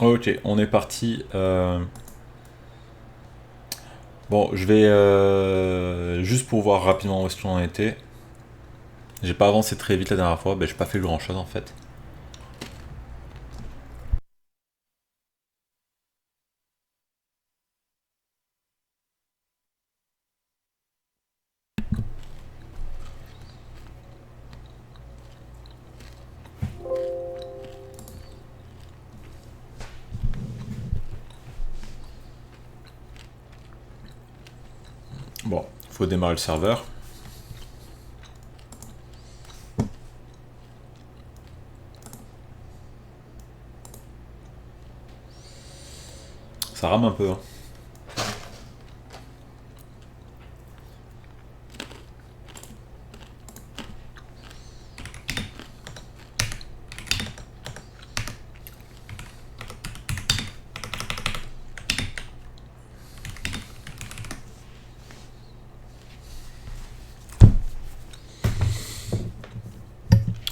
Ok, on est parti. Bon, je vais juste pour voir rapidement où est-ce qu'on en était. J'ai pas avancé très vite la dernière fois, ben j'ai pas fait grand chose en fait. Bon, faut démarrer le serveur. Ça rame un peu, hein.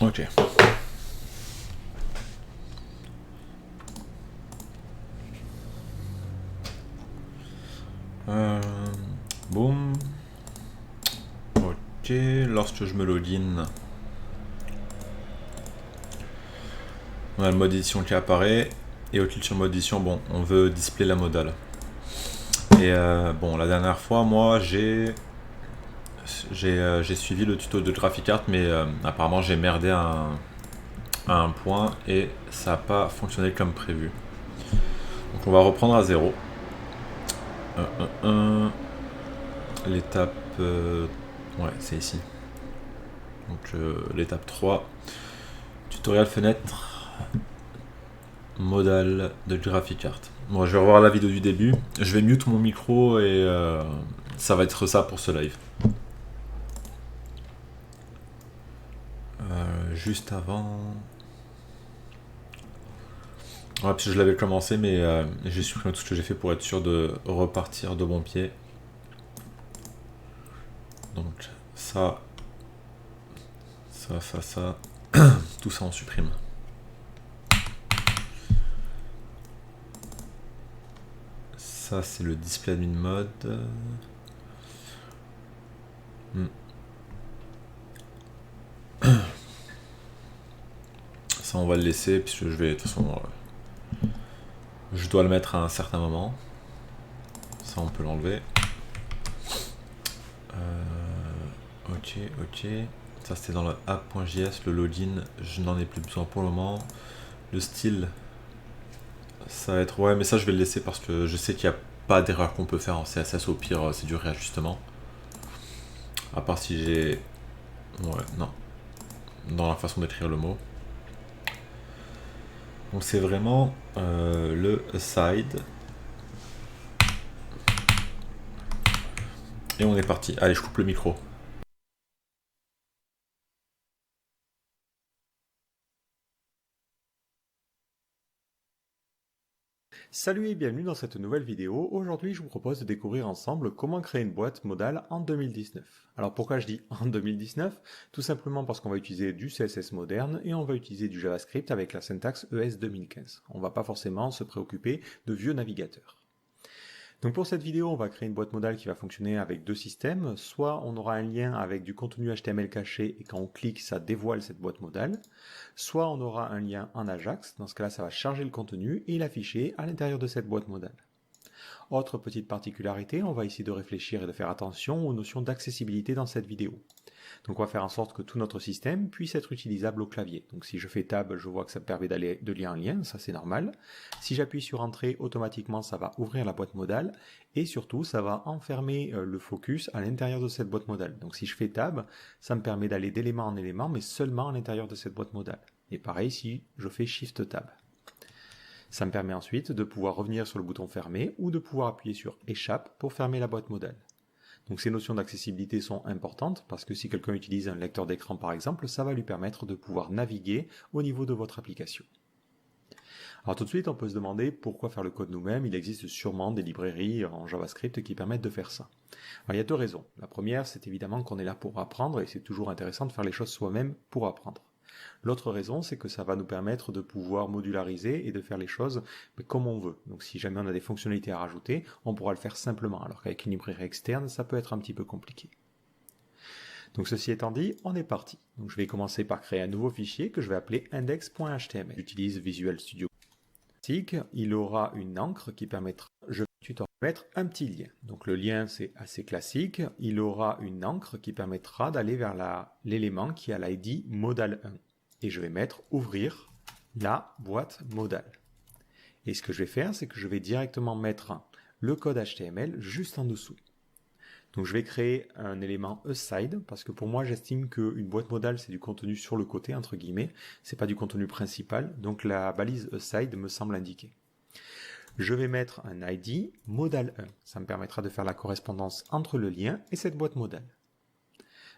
Ok. Euh, Boum. Ok, lorsque je me login, on a le mode édition qui apparaît. Et au clic sur mode édition, bon, on veut display la modale. Et bon, la dernière fois, moi, j'ai suivi le tuto de GraphiCart, mais apparemment j'ai merdé à un point et ça n'a pas fonctionné comme prévu. Donc on va reprendre à zéro. L'étape... ouais, c'est ici. Donc l'étape 3. Tutoriel fenêtre. Modal de GraphiCart. Bon, je vais revoir la vidéo du début. Je vais mute mon micro et ça va être ça pour ce live. Juste avant... Ouais, parce que je l'avais commencé, mais j'ai supprimé tout ce que j'ai fait pour être sûr de repartir de bon pied. Donc ça, ça, tout ça on supprime. Ça c'est le display admin mode. Ça on va le laisser puisque je vais de toute façon je dois le mettre à un certain moment. Ça on peut l'enlever. Ok, ok. Ça c'était dans le app.js, le login, je n'en ai plus besoin pour le moment. Le style, ça va être... Ouais, mais ça je vais le laisser parce que je sais qu'il n'y a pas d'erreur qu'on peut faire en CSS, au pire c'est du réajustement. À part si j'ai... Ouais, non. Dans la façon d'écrire le mot. Donc c'est vraiment le aside. Et on est parti. Allez, je coupe le micro. Salut et bienvenue dans cette nouvelle vidéo. Aujourd'hui, je vous propose de découvrir ensemble comment créer une boîte modale en 2019. Alors pourquoi je dis en 2019? Tout simplement parce qu'on va utiliser du CSS moderne et on va utiliser du JavaScript avec la syntaxe ES 2015. On ne va pas forcément se préoccuper de vieux navigateurs. Donc pour cette vidéo, on va créer une boîte modale qui va fonctionner avec deux systèmes. Soit on aura un lien avec du contenu HTML caché et quand on clique, ça dévoile cette boîte modale. Soit on aura un lien en Ajax. Dans ce cas-là, ça va charger le contenu et l'afficher à l'intérieur de cette boîte modale. Autre petite particularité, on va essayer de réfléchir et de faire attention aux notions d'accessibilité dans cette vidéo. Donc on va faire en sorte que tout notre système puisse être utilisable au clavier. Donc si je fais Tab, je vois que ça me permet d'aller de lien en lien, ça c'est normal. Si j'appuie sur Entrée, automatiquement ça va ouvrir la boîte modale et surtout ça va enfermer le focus à l'intérieur de cette boîte modale. Donc si je fais Tab, ça me permet d'aller d'élément en élément, mais seulement à l'intérieur de cette boîte modale. Et pareil si je fais Shift Tab. Ça me permet ensuite de pouvoir revenir sur le bouton fermer ou de pouvoir appuyer sur Échappe pour fermer la boîte modale. Donc ces notions d'accessibilité sont importantes parce que si quelqu'un utilise un lecteur d'écran par exemple, ça va lui permettre de pouvoir naviguer au niveau de votre application. Alors tout de suite, on peut se demander pourquoi faire le code nous-mêmes. Il existe sûrement des librairies en JavaScript qui permettent de faire ça. Alors il y a deux raisons. La première, c'est évidemment qu'on est là pour apprendre et c'est toujours intéressant de faire les choses soi-même pour apprendre. L'autre raison, c'est que ça va nous permettre de pouvoir modulariser et de faire les choses comme on veut. Donc si jamais on a des fonctionnalités à rajouter, on pourra le faire simplement, alors qu'avec une librairie externe, ça peut être un petit peu compliqué. Donc ceci étant dit, on est parti. Donc je vais commencer par créer un nouveau fichier que je vais appeler index.html. J'utilise Visual Studio. Il aura une encre qui permettra, je vais mettre un petit lien. Donc le lien c'est assez classique. Il aura une encre qui permettra d'aller vers l'élément qui a l'ID modal 1. Et je vais mettre ouvrir la boîte modale. Et ce que je vais faire, c'est que je vais directement mettre le code HTML juste en dessous. Donc je vais créer un élément aside parce que pour moi j'estime qu'une boîte modale c'est du contenu sur le côté entre guillemets, c'est pas du contenu principal, donc la balise aside me semble indiquer. Je vais mettre un ID modal 1, ça me permettra de faire la correspondance entre le lien et cette boîte modale.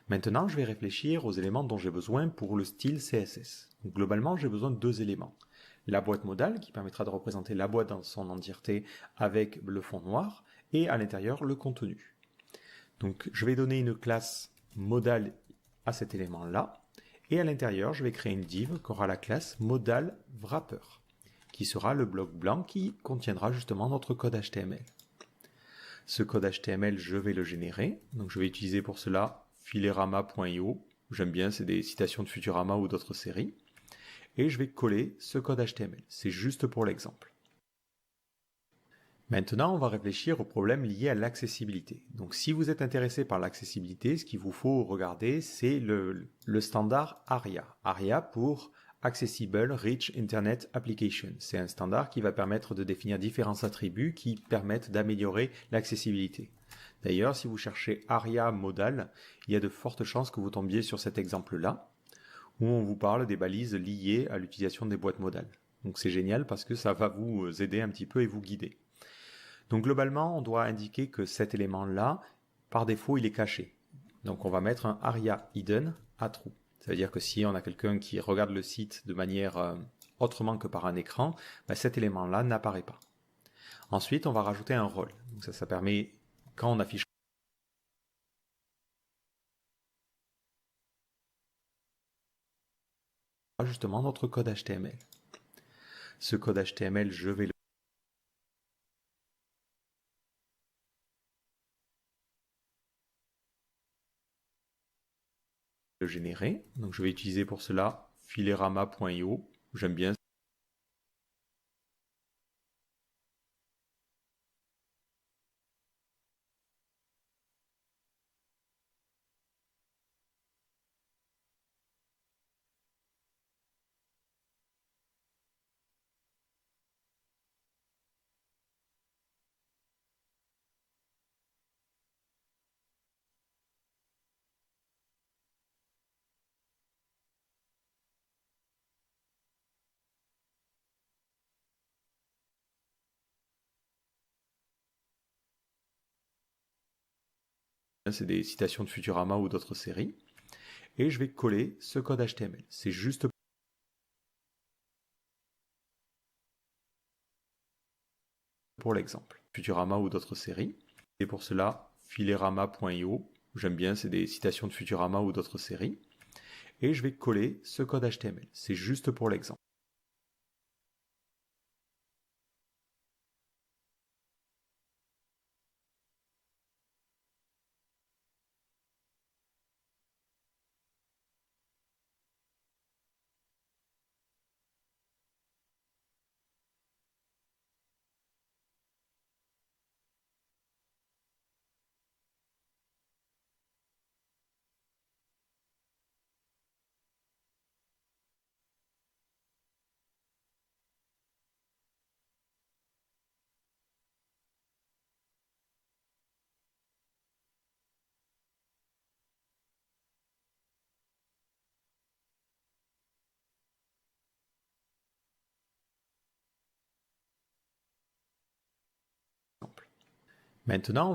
Maintenant je vais réfléchir aux éléments dont j'ai besoin pour le style CSS. Donc, globalement j'ai besoin de deux éléments. La boîte modale qui permettra de représenter la boîte dans son entièreté avec le fond noir et à l'intérieur le contenu. Donc je vais donner une classe modal à cet élément-là, et à l'intérieur, je vais créer une div qui aura la classe modal wrapper, qui sera le bloc blanc qui contiendra justement notre code HTML. Ce code HTML, je vais le générer, donc je vais utiliser pour cela filerama.io, j'aime bien, c'est des citations de Futurama ou d'autres séries, et je vais coller ce code HTML, c'est juste pour l'exemple. Maintenant, on va réfléchir aux problèmes liés à l'accessibilité. Donc, si vous êtes intéressé par l'accessibilité, ce qu'il vous faut regarder, c'est le standard ARIA. ARIA pour Accessible Rich Internet Application. C'est un standard qui va permettre de définir différents attributs qui permettent d'améliorer l'accessibilité. D'ailleurs, si vous cherchez ARIA modal, il y a de fortes chances que vous tombiez sur cet exemple-là, où on vous parle des balises liées à l'utilisation des boîtes modales. Donc, c'est génial parce que ça va vous aider un petit peu et vous guider. Donc globalement, on doit indiquer que cet élément-là, par défaut, il est caché. Donc on va mettre un aria hidden à true. Ça veut dire que si on a quelqu'un qui regarde le site de manière autrement que par un écran, cet élément-là n'apparaît pas. Ensuite, on va rajouter un rôle. Donc ça permet, quand on affiche justement notre code HTML. Ce code HTML, je vais le générer. Donc je vais utiliser pour cela filerama.io. J'aime bien. C'est des citations de Futurama ou d'autres séries. Et je vais coller ce code HTML. C'est juste pour l'exemple. Futurama ou d'autres séries. Et pour cela, filerama.io. J'aime bien, c'est des citations de Futurama ou d'autres séries. Et je vais coller ce code HTML. C'est juste pour l'exemple. Maintenant, on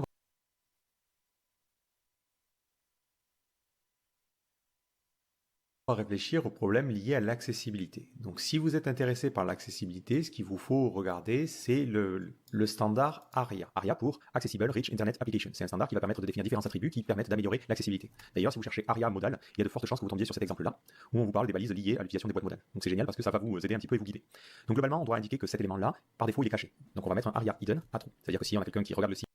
va On va réfléchir aux problèmes liés à l'accessibilité. Donc si vous êtes intéressé par l'accessibilité, ce qu'il vous faut regarder, c'est le standard ARIA. ARIA pour Accessible Rich Internet Application. C'est un standard qui va permettre de définir différents attributs qui permettent d'améliorer l'accessibilité. D'ailleurs, si vous cherchez ARIA modal, il y a de fortes chances que vous tombiez sur cet exemple-là, où on vous parle des balises liées à l'utilisation des boîtes modales. Donc c'est génial parce que ça va vous aider un petit peu et vous guider. Donc globalement, on doit indiquer que cet élément-là, par défaut, il est caché. Donc on va mettre un ARIA hidden à true. C'est-à-dire que si on a quelqu'un qui regarde le site,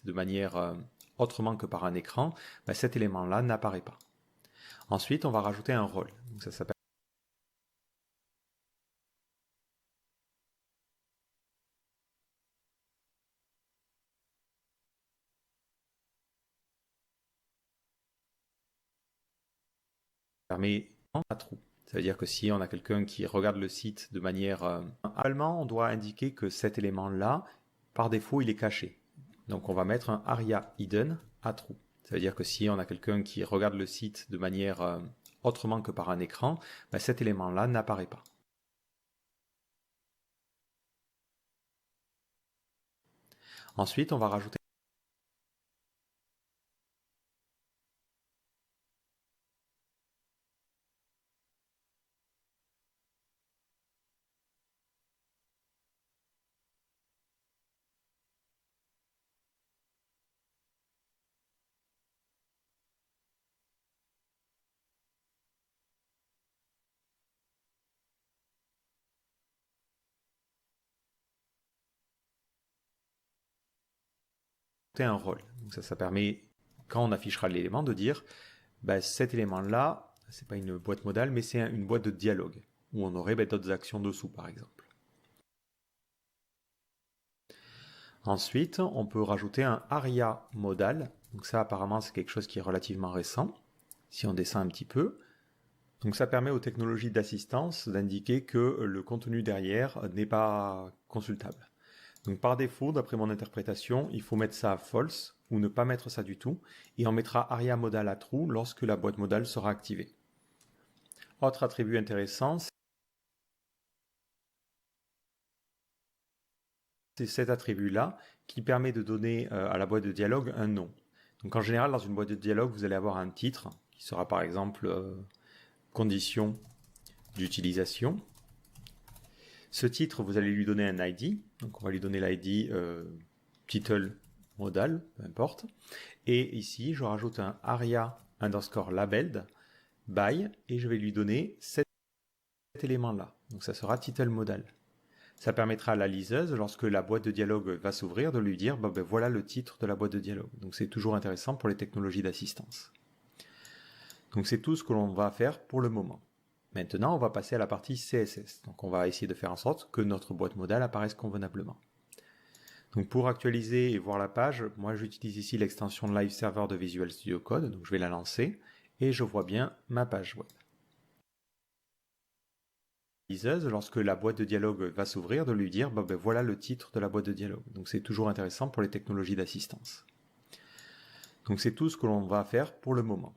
de manière autrement que par un écran, cet élément-là n'apparaît pas. Ensuite, on va rajouter un rôle. Donc ça s'appelle permet à trou. Ça veut dire que si on a quelqu'un qui regarde le site de manière allemand, on doit indiquer que cet élément-là, par défaut, il est caché. Donc on va mettre un ARIA hidden à true. Ça veut dire que si on a quelqu'un qui regarde le site de manière autrement que par un écran, cet élément-là n'apparaît pas. Ensuite, on va rajouter un rôle. Donc ça permet, quand on affichera l'élément, de dire cet élément-là, c'est pas une boîte modale, mais c'est une boîte de dialogue, où on aurait d'autres actions dessous, par exemple. Ensuite, on peut rajouter un ARIA modal. Donc ça, apparemment, c'est quelque chose qui est relativement récent. Si on descend un petit peu. Donc ça permet aux technologies d'assistance d'indiquer que le contenu derrière n'est pas consultable. Donc par défaut, d'après mon interprétation, il faut mettre ça à false ou ne pas mettre ça du tout. Et on mettra ARIA modal à true lorsque la boîte modale sera activée. Autre attribut intéressant, c'est cet attribut-là qui permet de donner à la boîte de dialogue un nom. Donc en général, dans une boîte de dialogue, vous allez avoir un titre qui sera par exemple conditions d'utilisation. Ce titre, vous allez lui donner un ID. Donc on va lui donner l'ID title modal, peu importe. Et ici, je rajoute un ARIA underscore labeled by et je vais lui donner cet élément-là. Donc ça sera title modal. Ça permettra à la liseuse, lorsque la boîte de dialogue va s'ouvrir, de lui dire voilà le titre de la boîte de dialogue. Donc c'est toujours intéressant pour les technologies d'assistance. Donc c'est tout ce que l'on va faire pour le moment. Maintenant, on va passer à la partie CSS. Donc on va essayer de faire en sorte que notre boîte modale apparaisse convenablement. Donc pour actualiser et voir la page, moi j'utilise ici l'extension Live Server de Visual Studio Code. Donc je vais la lancer et je vois bien ma page web. Lorsque la boîte de dialogue va s'ouvrir, de lui dire voilà le titre de la boîte de dialogue. Donc c'est toujours intéressant pour les technologies d'assistance. Donc c'est tout ce que l'on va faire pour le moment.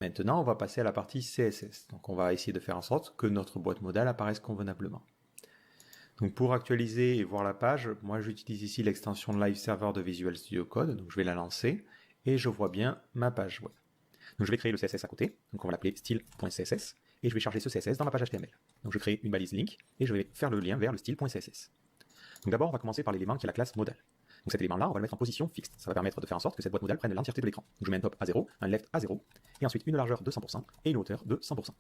Maintenant, on va passer à la partie CSS. Donc on va essayer de faire en sorte que notre boîte modale apparaisse convenablement. Donc pour actualiser et voir la page, moi j'utilise ici l'extension Live Server de Visual Studio Code. Donc je vais la lancer et je vois bien ma page web. Donc je vais créer le CSS à côté, donc on va l'appeler style.css, et je vais charger ce CSS dans ma page HTML. Donc je crée une balise link, et je vais faire le lien vers le style.css. Donc d'abord on va commencer par l'élément qui est la classe modal. Donc cet élément-là, on va le mettre en position fixe. Ça va permettre de faire en sorte que cette boîte modale prenne l'entièreté de l'écran. Donc je mets un top à 0, un left à 0, et ensuite une largeur de 100% et une hauteur de 100%.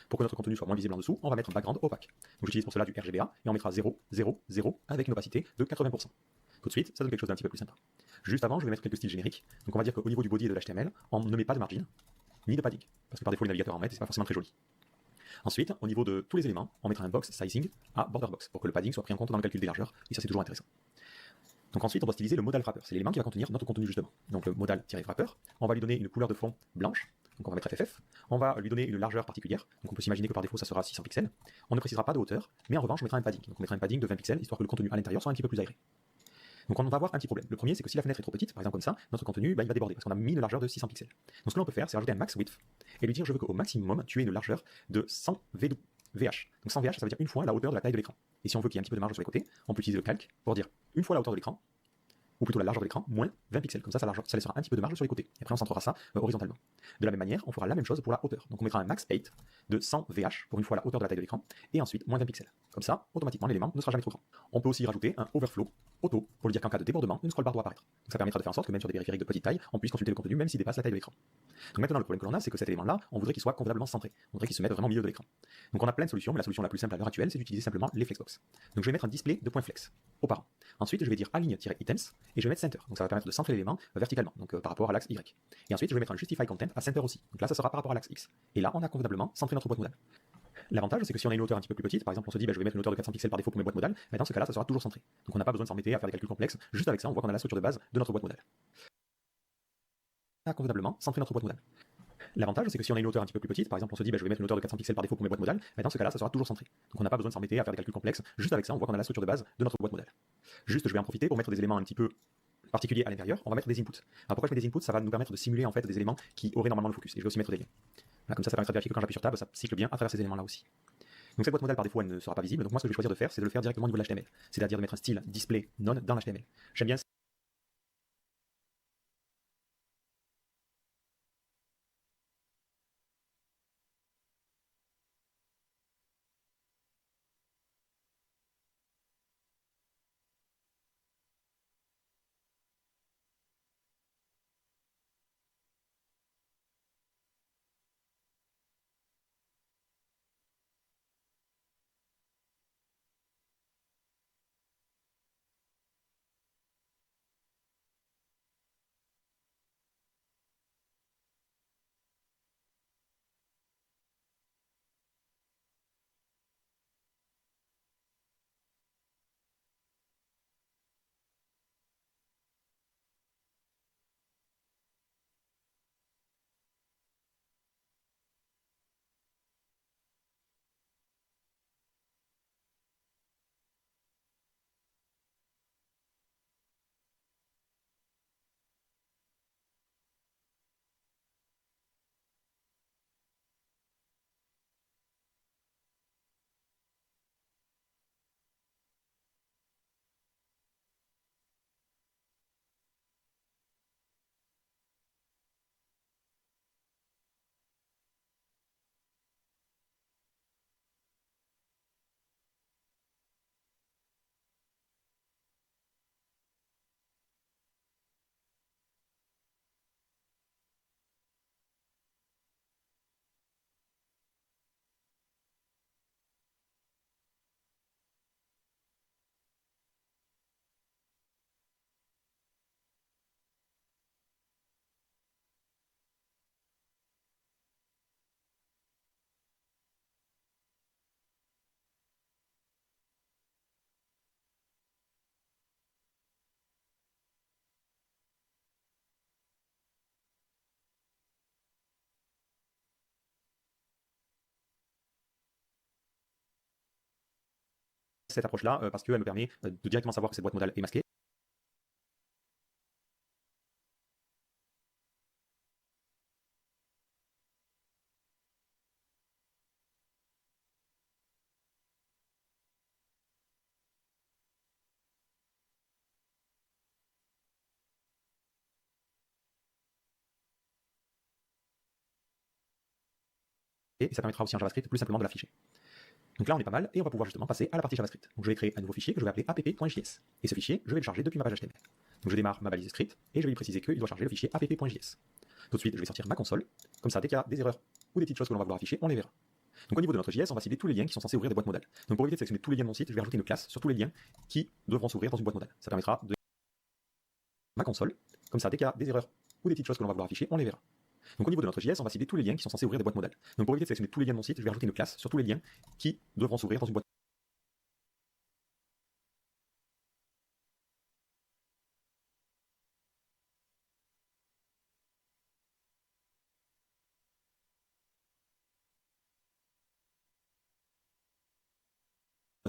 Pour que notre contenu soit moins visible en dessous, on va mettre un background opaque. Donc j'utilise pour cela du RGBA, et on mettra 0, 0, 0, avec une opacité de 80%. Tout de suite, ça donne quelque chose d'un petit peu plus sympa. Juste avant, je vais mettre quelques styles génériques. Donc on va dire qu'au niveau du body et de l'HTML, on ne met pas de margin. ni de padding, parce que par défaut les navigateurs en mettent et c'est pas forcément très joli. Ensuite, au niveau de tous les éléments, on mettra un box sizing à border box pour que le padding soit pris en compte dans le calcul des largeurs, et ça c'est toujours intéressant. Donc ensuite, on doit styliser le modal wrapper, c'est l'élément qui va contenir notre contenu justement. Donc le modal-wrapper, on va lui donner une couleur de fond blanche, donc on va mettre FF, on va lui donner une largeur particulière, donc on peut s'imaginer que par défaut ça sera 600 pixels, on ne précisera pas de hauteur, mais en revanche on mettra un padding, donc on mettra un padding de 20 pixels, histoire que le contenu à l'intérieur soit un petit peu plus aéré. Donc on va avoir un petit problème. Le premier, c'est que si la fenêtre est trop petite, par exemple comme ça, notre contenu il va déborder parce qu'on a mis une largeur de 600 pixels. Donc ce que l'on peut faire, c'est rajouter un max width et lui dire je veux qu'au maximum tu aies une largeur de 100 VH. Donc 100 VH, ça veut dire une fois la hauteur de la taille de l'écran. Et si on veut qu'il y ait un petit peu de marge sur les côtés, on peut utiliser le calque pour dire une fois la hauteur de l'écran, ou plutôt la largeur de l'écran, moins 20 pixels. Comme ça, ça laissera un petit peu de marge sur les côtés. Et après, on centrera ça horizontalement. De la même manière, on fera la même chose pour la hauteur. Donc on mettra un max 8 de 100 VH pour une fois la hauteur de la taille de l'écran, et ensuite moins 20 pixels. Comme ça, automatiquement, l'élément ne sera jamais trop grand. On peut aussi rajouter un overflow auto pour lui dire qu'en cas de débordement, une scroll bar doit apparaître. Donc ça permettra de faire en sorte que même sur des périphériques de petite taille, on puisse consulter le contenu même s'il dépasse la taille de l'écran. Donc maintenant, le problème que l'on a, c'est que cet élément-là, on voudrait qu'il soit convenablement centré. On voudrait qu'il se mette vraiment au milieu de l'écran. Donc on a plein de solutions, mais la solution la plus simple à l'heure actuelle, c'est d'utiliser simplement les flexbox. Donc je vais mettre un display de points flex auparant. Ensuite, je vais dire align-items et je vais mettre center. Donc ça va permettre de centrer l'élément verticalement, donc par rapport à l'axe Y. Et ensuite, je vais mettre un justify content à center aussi. Donc là, ça sera par rapport à l'axe X. Et là, on a convenablement centré notre boîte modale. L'avantage, c'est que si on a une hauteur un petit peu plus petite, par exemple, on se dit, je vais mettre une hauteur de 400 pixels par défaut pour mes boîtes modales, mais dans ce cas-là, ça sera toujours centré. Donc on n'a pas besoin de s'embêter à faire des calculs complexes. Juste avec ça, on voit qu'on a la structure de base de notre boîte modale. On a convenablement centré notre boîte modale. L'avantage, c'est que si on a une hauteur un petit peu plus petite, par exemple, on se dit, je vais mettre une hauteur de 400 pixels par défaut pour mes boîtes modales, mais dans ce cas-là, ça sera toujours centré. Donc on n'a pas besoin de s'embêter à faire des calculs complexes. Juste avec ça, on voit qu'on a la structure de base de notre boîte modale. Juste, je vais en profiter pour mettre des éléments un petit peu particuliers à l'intérieur. On va mettre des inputs. Alors pourquoi je mets des inputs? Ça va nous permettre de simuler en fait des éléments qui auraient normalement le focus. Et je vais aussi mettre des liens. Voilà, comme ça permettra de vérifier que quand j'appuie sur Tab, ça cycle bien à travers ces éléments-là aussi. Donc cette boîte modale par défaut elle ne sera pas visible. Donc moi ce que je vais choisir de faire, c'est de le faire directement au niveau de l'HTML. C'est-à-dire de mettre un style display none dans l'HTML. J'aime bien cette approche-là parce qu'elle me permet de directement savoir que cette boîte modale est masquée. Et ça permettra aussi en JavaScript plus simplement de l'afficher. Donc là on est pas mal et on va pouvoir justement passer à la partie JavaScript. Donc je vais créer un nouveau fichier que je vais appeler app.js. Et ce fichier, je vais le charger depuis ma page HTML. Donc je démarre ma balise script et je vais lui préciser qu'il doit charger le fichier app.js. Tout de suite je vais sortir ma console. Comme ça dès qu'il y a des erreurs ou des petites choses que l'on va vouloir afficher, on les verra. Donc au niveau de notre JS, on va cibler tous les liens qui sont censés ouvrir des boîtes modales. Donc pour éviter de sélectionner tous les liens de mon site, je vais rajouter une classe sur tous les liens qui devront s'ouvrir dans une boîte modale. Ça permettra de ma console. Comme ça dès qu'il y a des erreurs ou des petites choses que l'on va vouloir afficher, on les verra. Donc au niveau de notre JS, on va cibler tous les liens qui sont censés ouvrir des boîtes modales. Donc pour éviter de sélectionner tous les liens de mon site, je vais ajouter une classe sur tous les liens qui devront s'ouvrir dans une boîte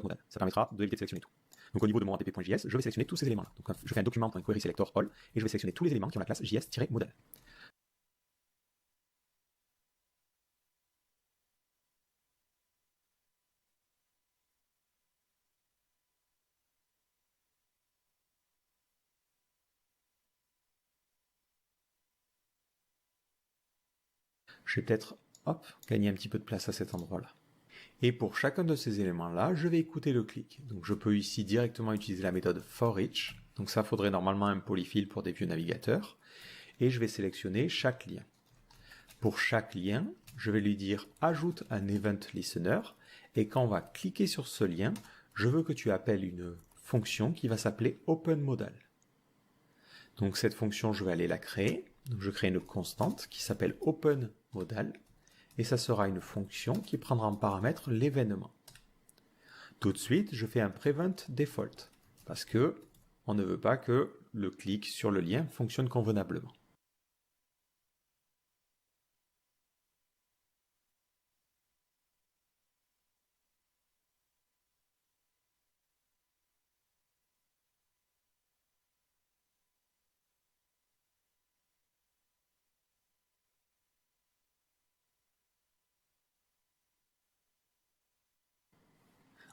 modale. Ça permettra d'éviter de sélectionner tout. Donc au niveau de mon app.js, je vais sélectionner tous ces éléments-là. Donc je fais un document.query selector all et je vais sélectionner tous les éléments qui ont la classe js-modal. Je vais peut-être gagner un petit peu de place à cet endroit-là. Et pour chacun de ces éléments-là, je vais écouter le clic. Donc je peux ici directement utiliser la méthode forEach. Donc ça faudrait normalement un polyfill pour des vieux navigateurs. Et je vais sélectionner chaque lien. Pour chaque lien, je vais lui dire ajoute un event listener. Et quand on va cliquer sur ce lien, je veux que tu appelles une fonction qui va s'appeler openModal. Donc cette fonction, je vais aller la créer. Donc je crée une constante qui s'appelle openModal. Et ça sera une fonction qui prendra en paramètre l'événement. Tout de suite, je fais un prevent default parce que on ne veut pas que le clic sur le lien fonctionne convenablement.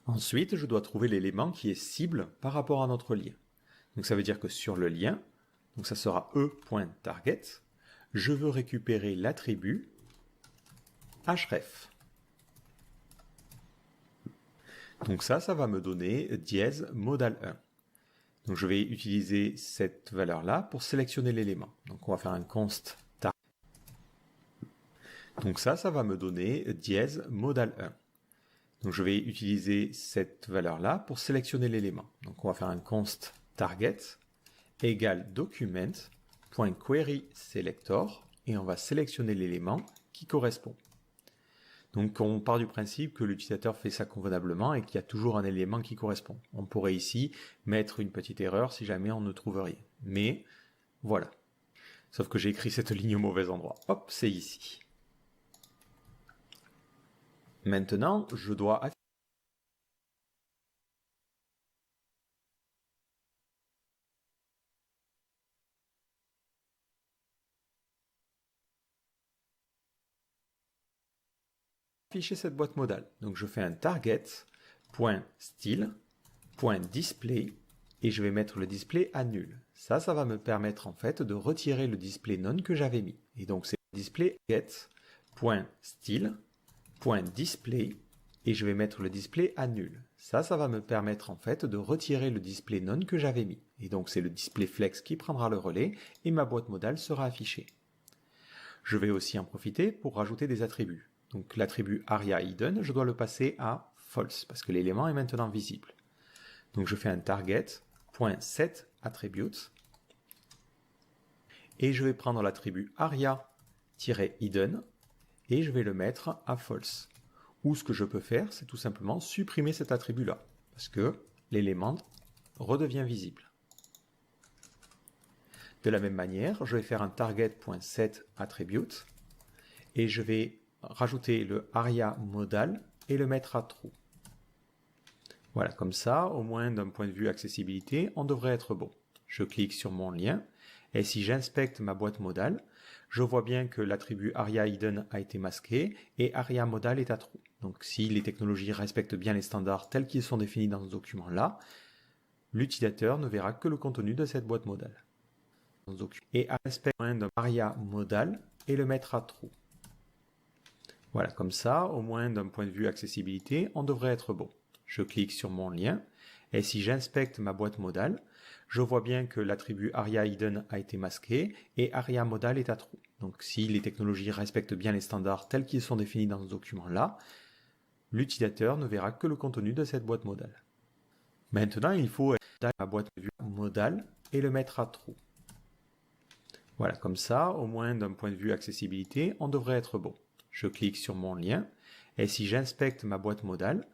Ensuite, je dois trouver l'élément qui est cible par rapport à notre lien. Donc ça veut dire que sur le lien, donc ça sera e.target, je veux récupérer l'attribut href. Donc ça va me donner dièse modal 1. Donc je vais utiliser cette valeur-là pour sélectionner l'élément. Donc on va faire un const target. Donc ça va me donner dièse modal 1. Donc je vais utiliser cette valeur-là pour sélectionner l'élément. Donc on va faire un const target égale document.querySelector et on va sélectionner l'élément qui correspond. Donc on part du principe que l'utilisateur fait ça convenablement et qu'il y a toujours un élément qui correspond. On pourrait ici mettre une petite erreur si jamais on ne trouve rien. Mais voilà. Sauf que j'ai écrit cette ligne au mauvais endroit. Hop, c'est ici. Maintenant, je dois afficher cette boîte modale. Donc je fais un target.style.display et je vais mettre le display à nul. Ça va me permettre en fait de retirer le display none que j'avais mis. Et donc c'est le display get.style.display et je vais mettre le display à nul. Ça va me permettre en fait de retirer le display none que j'avais mis. Et donc c'est le display flex qui prendra le relais et ma boîte modale sera affichée. Je vais aussi en profiter pour rajouter des attributs. Donc l'attribut aria hidden, je dois le passer à false parce que l'élément est maintenant visible. Donc je fais un target.setAttribute et je vais prendre l'attribut aria-hidden et je vais le mettre à false. Ou ce que je peux faire, c'est tout simplement supprimer cet attribut-là parce que l'élément redevient visible. De la même manière, je vais faire un target.setAttribute et je vais rajouter le aria modal et le mettre à true. Voilà, comme ça, au moins d'un point de vue accessibilité, on devrait être bon. Je clique sur mon lien et si j'inspecte ma boîte modale, je vois bien que l'attribut aria hidden a été masqué et aria modal est à true. Donc si les technologies respectent bien les standards tels qu'ils sont définis dans ce document-là, l'utilisateur ne verra que le contenu de cette boîte modale. Et inspecte d'un aria modal et le mettre à true. Voilà, comme ça, au moins d'un point de vue accessibilité, on devrait être bon. Je clique sur mon lien et si j'inspecte ma boîte modale, je vois bien que l'attribut aria hidden a été masqué et aria modal est à true. Donc si les technologies respectent bien les standards tels qu'ils sont définis dans ce document-là, l'utilisateur ne verra que le contenu de cette boîte modale. Maintenant, il faut ma boîte modale et le mettre à true. Voilà, comme ça, au moins d'un point de vue accessibilité, on devrait être bon. Je clique sur mon lien et si j'inspecte ma boîte modale,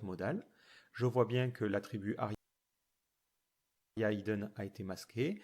modale. Je vois bien que l'attribut Aria hidden a été masqué.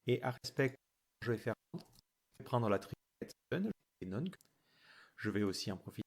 Et à respect, je vais prendre l'attribut hidden, et non. Je vais aussi en profiter.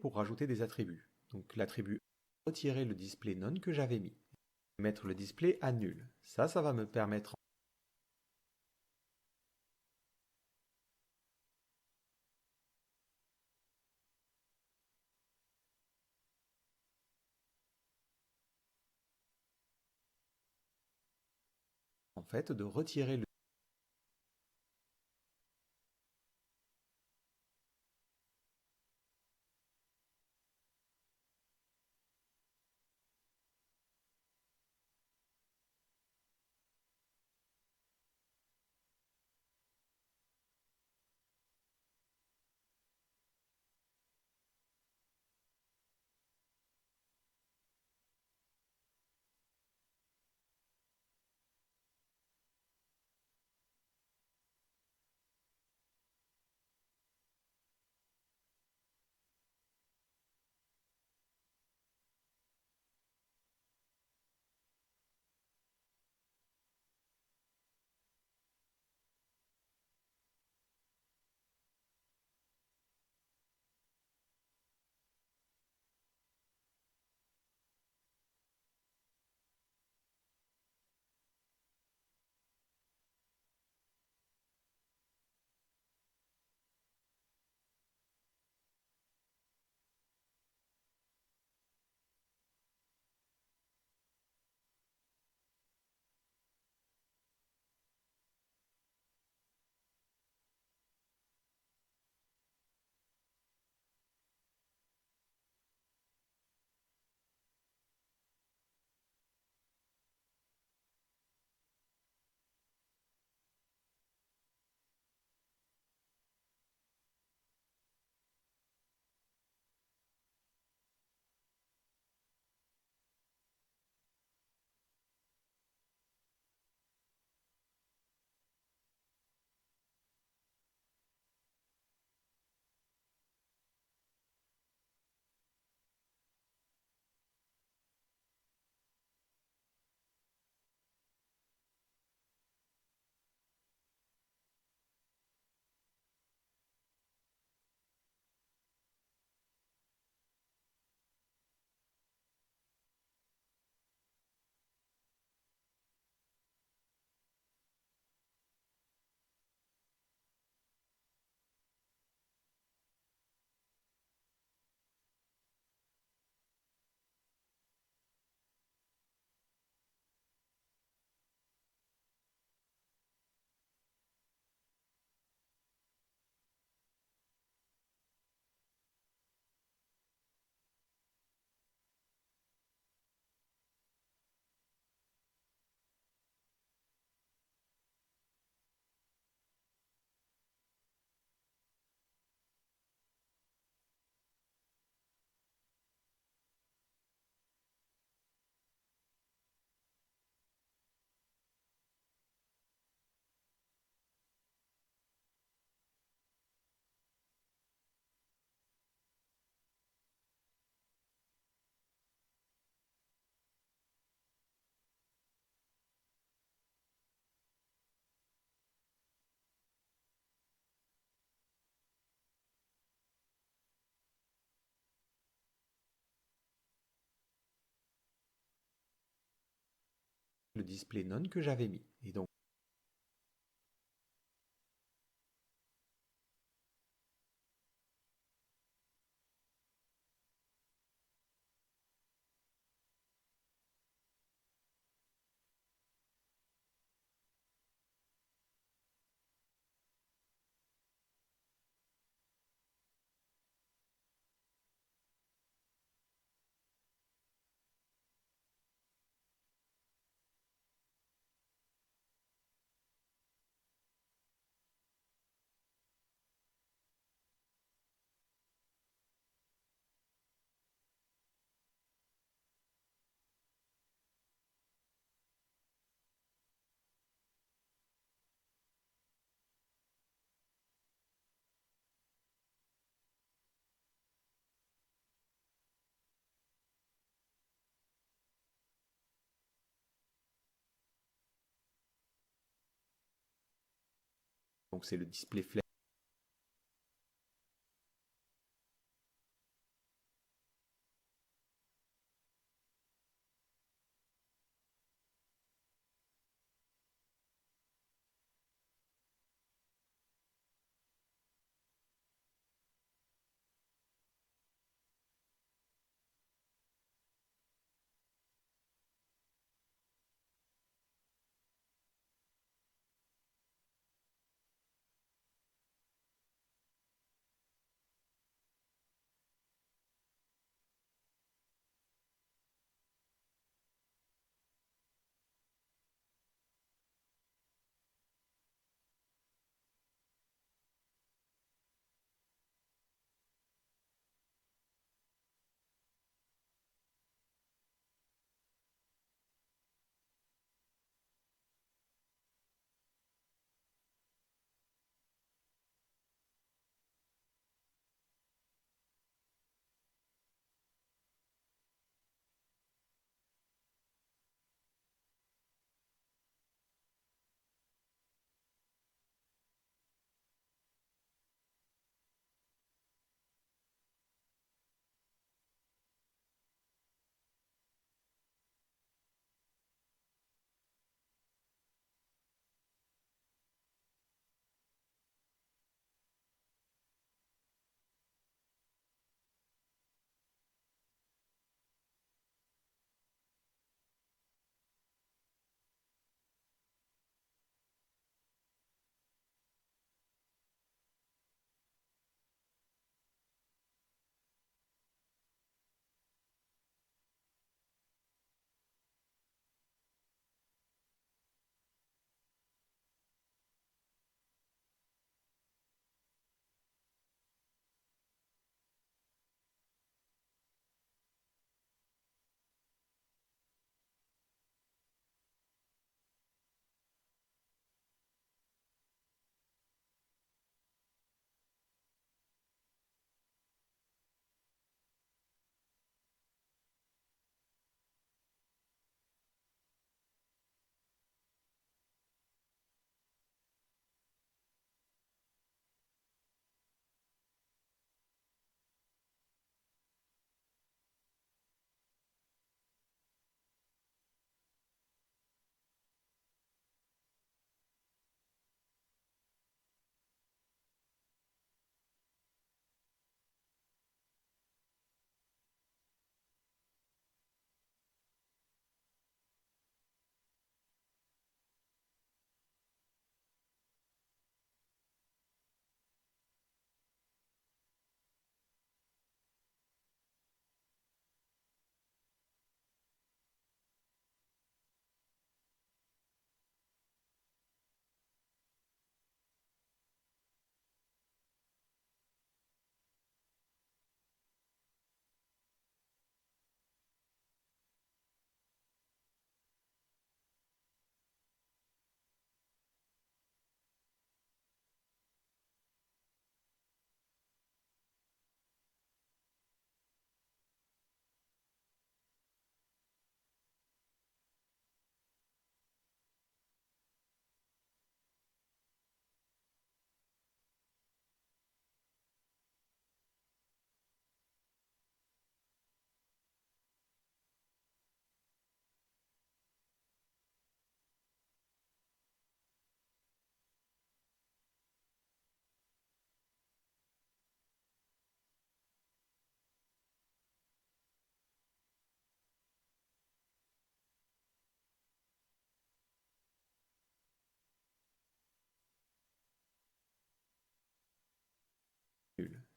Pour rajouter des attributs. Donc l'attribut retirer le display none que j'avais mis. Mettre le display à nul. Ça va me permettre en fait de retirer le le display none que j'avais mis. Et donc c'est le display flash.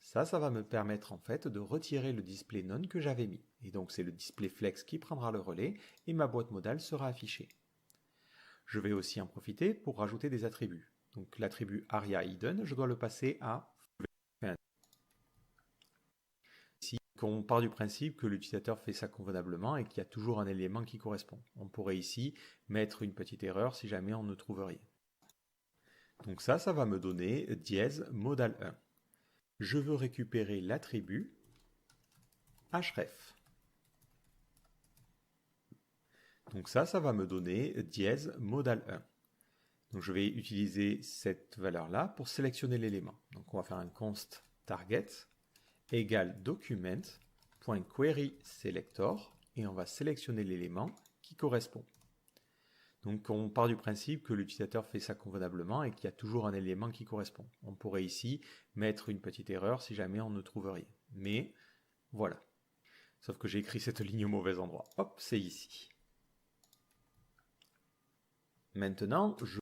Ça va me permettre en fait de retirer le display none que j'avais mis. Et donc c'est le display flex qui prendra le relais et ma boîte modale sera affichée. Je vais aussi en profiter pour rajouter des attributs. Donc l'attribut aria hidden, je dois le passer à ici, on part du principe que l'utilisateur fait ça convenablement et qu'il y a toujours un élément qui correspond. On pourrait ici mettre une petite erreur si jamais on ne trouve rien. Donc ça va me donner dièse modal 1. Je veux récupérer l'attribut href. Donc ça va me donner dièse modal 1. Donc je vais utiliser cette valeur-là pour sélectionner l'élément. Donc on va faire un const target égale document.query selector et on va sélectionner l'élément qui correspond. Donc on part du principe que l'utilisateur fait ça convenablement et qu'il y a toujours un élément qui correspond. On pourrait ici mettre une petite erreur si jamais on ne trouve rien. Mais voilà. Sauf que j'ai écrit cette ligne au mauvais endroit. Hop, c'est ici. Maintenant, je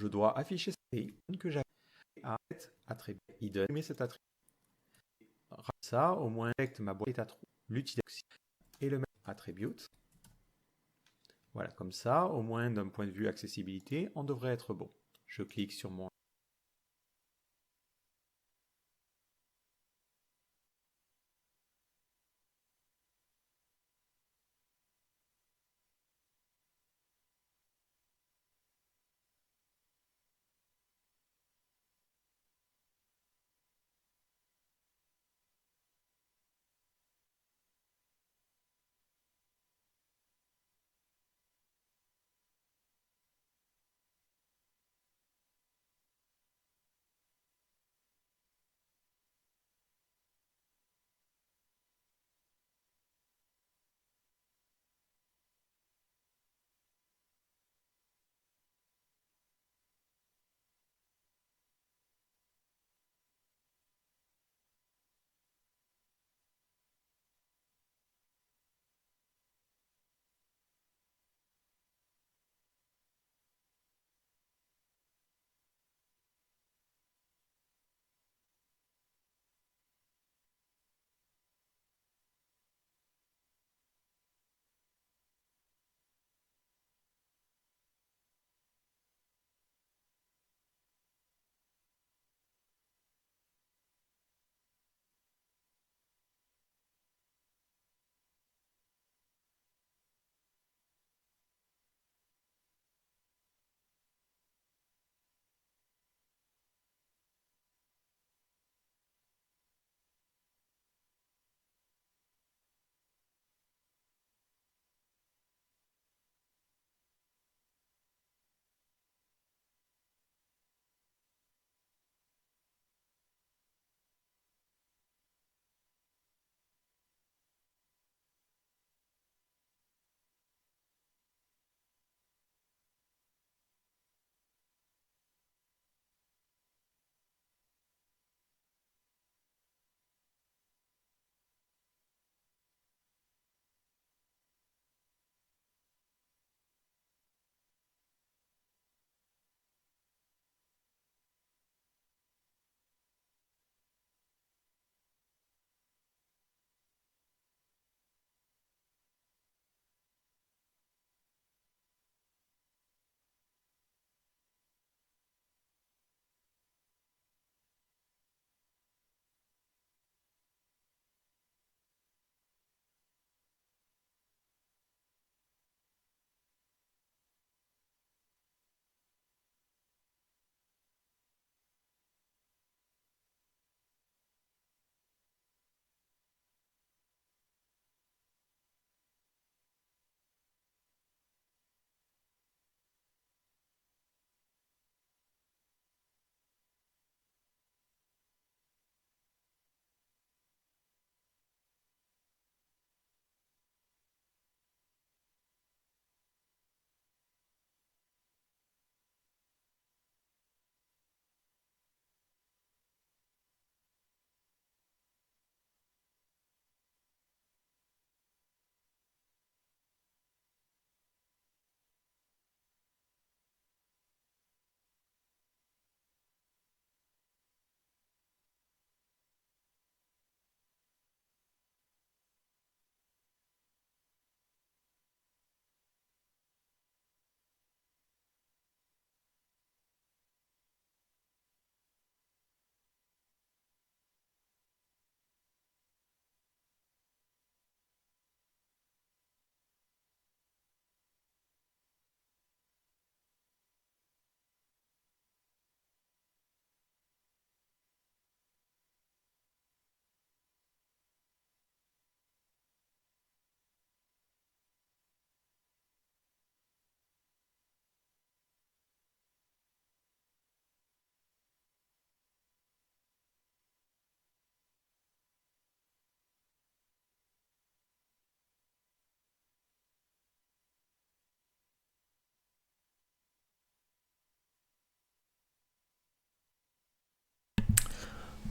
je dois afficher cet attribut que j'ai à cet attribut hidden, mais cet attribut. Ça, au moins, ma boîte à trous, l'utiliser et le même attribute. Voilà, comme ça, au moins d'un point de vue accessibilité, on devrait être bon. Je clique sur mon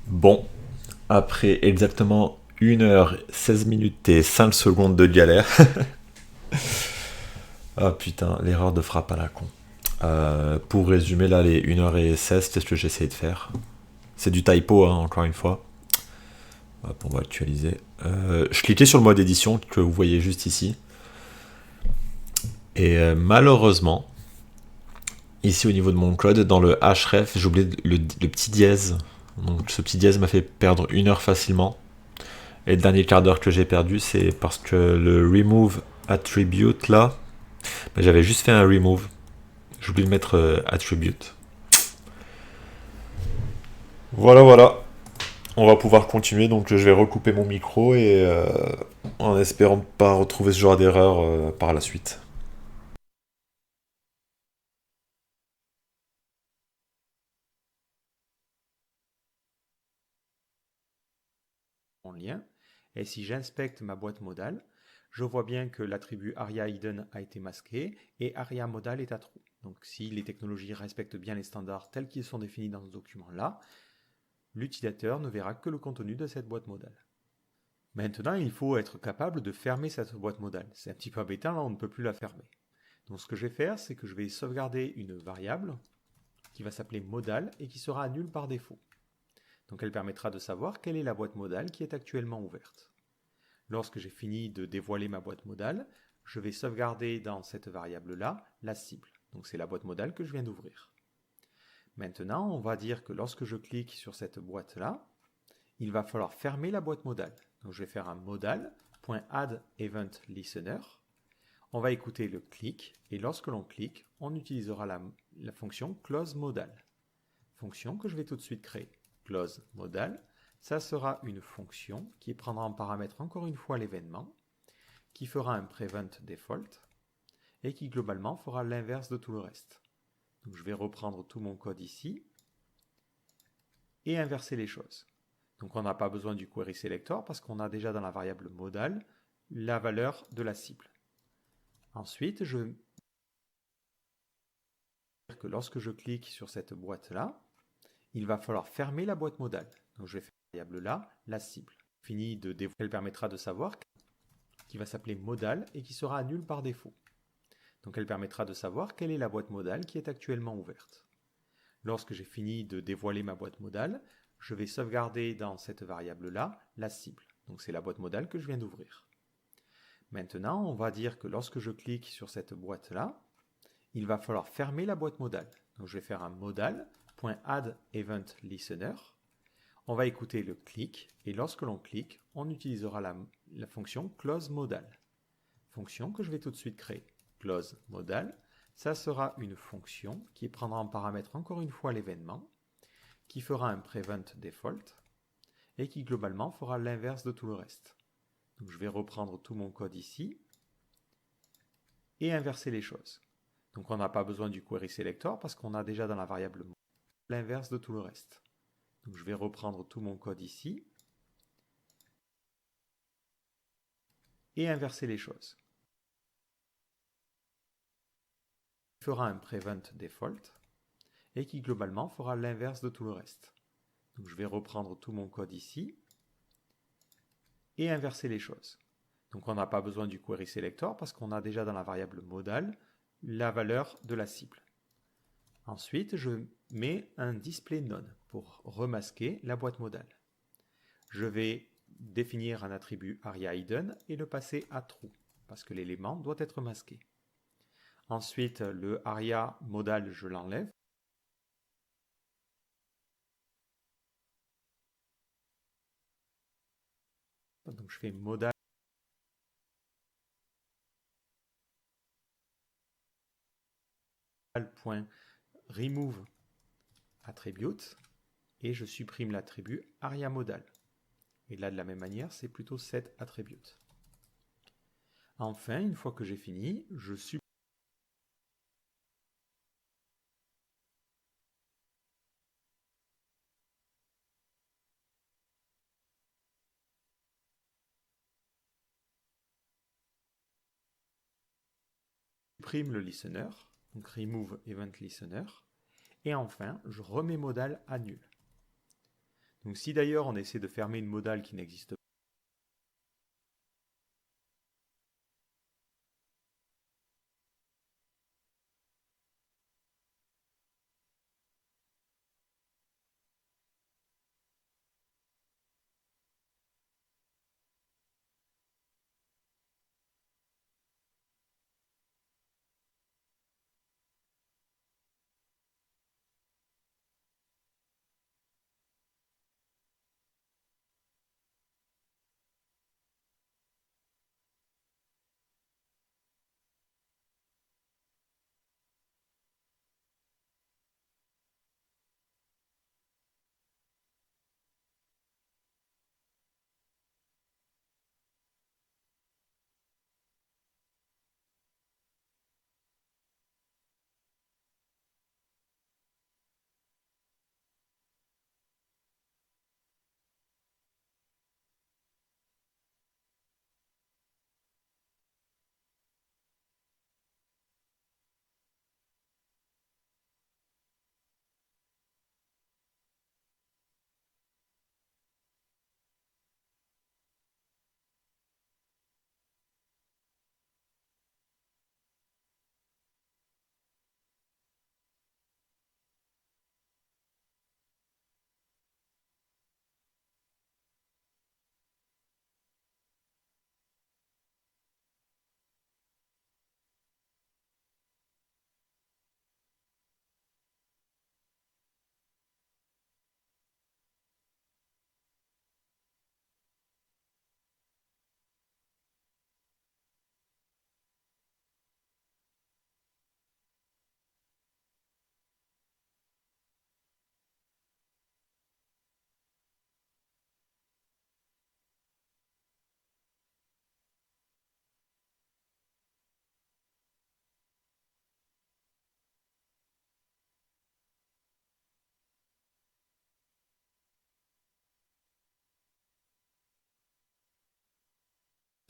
Bon, après exactement 1h, 16 minutes et 5 secondes de galère. Ah putain, l'erreur de frappe à la con. Pour résumer, là, les 1h16, c'est ce que j'essaie de faire. C'est du typo, hein, encore une fois. Hop, on va actualiser. Je cliquais sur le mode édition que vous voyez juste ici. Et malheureusement, ici au niveau de mon code, dans le href, j'ai oublié le petit dièse. Donc ce petit dièse m'a fait perdre 1 heure facilement. Et le dernier quart d'heure que j'ai perdu, c'est parce que le remove attribute là, j'avais juste fait un remove. J'ai oublié de mettre attribute. Voilà, voilà. On va pouvoir continuer, donc je vais recouper mon micro et en espérant ne pas retrouver ce genre d'erreur par la suite. Mon lien. Et si j'inspecte ma boîte modale, je vois bien que l'attribut aria hidden a été masqué et aria modal est à true. Donc si les technologies respectent bien les standards tels qu'ils sont définis dans ce document-là, l'utilisateur ne verra que le contenu de cette boîte modale. Maintenant, il faut être capable de fermer cette boîte modale. C'est un petit peu embêtant, là on ne peut plus la fermer. Donc ce que je vais faire, c'est que je vais sauvegarder une variable qui va s'appeler modal et qui sera nulle par défaut. Donc elle permettra de savoir quelle est la boîte modale qui est actuellement ouverte. Lorsque j'ai fini de dévoiler ma boîte modale, je vais sauvegarder dans cette variable-là la cible. Donc c'est la boîte modale que je viens d'ouvrir. Maintenant, on va dire que lorsque je clique sur cette boîte-là, il va falloir fermer la boîte modale. Donc je vais faire un modal.addEventListener. On va écouter le clic et lorsque l'on clique, on utilisera la fonction closeModal. Fonction que je vais tout de suite créer. closeModal, ça sera une fonction qui prendra en paramètre encore une fois l'événement, qui fera un prevent default et qui globalement fera l'inverse de tout le reste. Donc je vais reprendre tout mon code ici et inverser les choses. Donc on n'a pas besoin du query selector parce qu'on a déjà dans la variable modal la valeur de la cible. Ensuite, je vais dire que lorsque je clique sur cette boîte-là, il va falloir fermer la boîte modale. Donc je vais faire la variable là, la cible. Fini de dévoiler, elle permettra de savoir qui va s'appeler modal et qui sera nulle par défaut. Donc elle permettra de savoir quelle est la boîte modale qui est actuellement ouverte. Lorsque j'ai fini de dévoiler ma boîte modale, je vais sauvegarder dans cette variable-là la cible. Donc c'est la boîte modale que je viens d'ouvrir. Maintenant, on va dire que lorsque je clique sur cette boîte-là, il va falloir fermer la boîte modale. Donc je vais faire un modal.addEventListener. On va écouter le clic et lorsque l'on clique, on utilisera la fonction closeModal. Fonction que je vais tout de suite créer. closeModal, ça sera une fonction qui prendra en paramètre encore une fois l'événement, qui fera un prevent default et qui globalement fera l'inverse de tout le reste. Donc je vais reprendre tout mon code ici et inverser les choses. Donc on n'a pas besoin du query selector parce qu'on a déjà dans la variable l'inverse de tout le reste. Donc je vais reprendre tout mon code ici et inverser les choses. Il fera un prevent default et qui globalement fera l'inverse de tout le reste. Donc je vais reprendre tout mon code ici et inverser les choses. Donc on n'a pas besoin du query selector parce qu'on a déjà dans la variable modal la valeur de la cible. Ensuite, je mets un display none pour remasquer la boîte modale. Je vais définir un attribut aria hidden et le passer à true parce que l'élément doit être masqué. Ensuite, le aria modal, je l'enlève. Donc je fais modal .remove attribute et je supprime l'attribut aria modal. Et là, de la même manière, c'est plutôt set attribute. Enfin, une fois que j'ai fini, je supprime le listener, donc remove event listener, et enfin, je remets modal à nul. Donc si d'ailleurs on essaie de fermer une modale qui n'existe pas,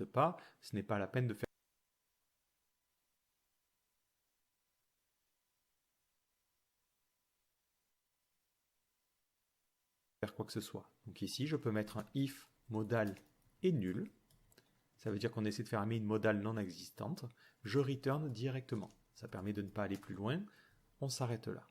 pas, ce n'est pas la peine de faire quoi que ce soit. Donc ici, je peux mettre un if modal est nul. Ça veut dire qu'on essaie de faire un main modal non existante. Je return directement. Ça permet de ne pas aller plus loin. On s'arrête là.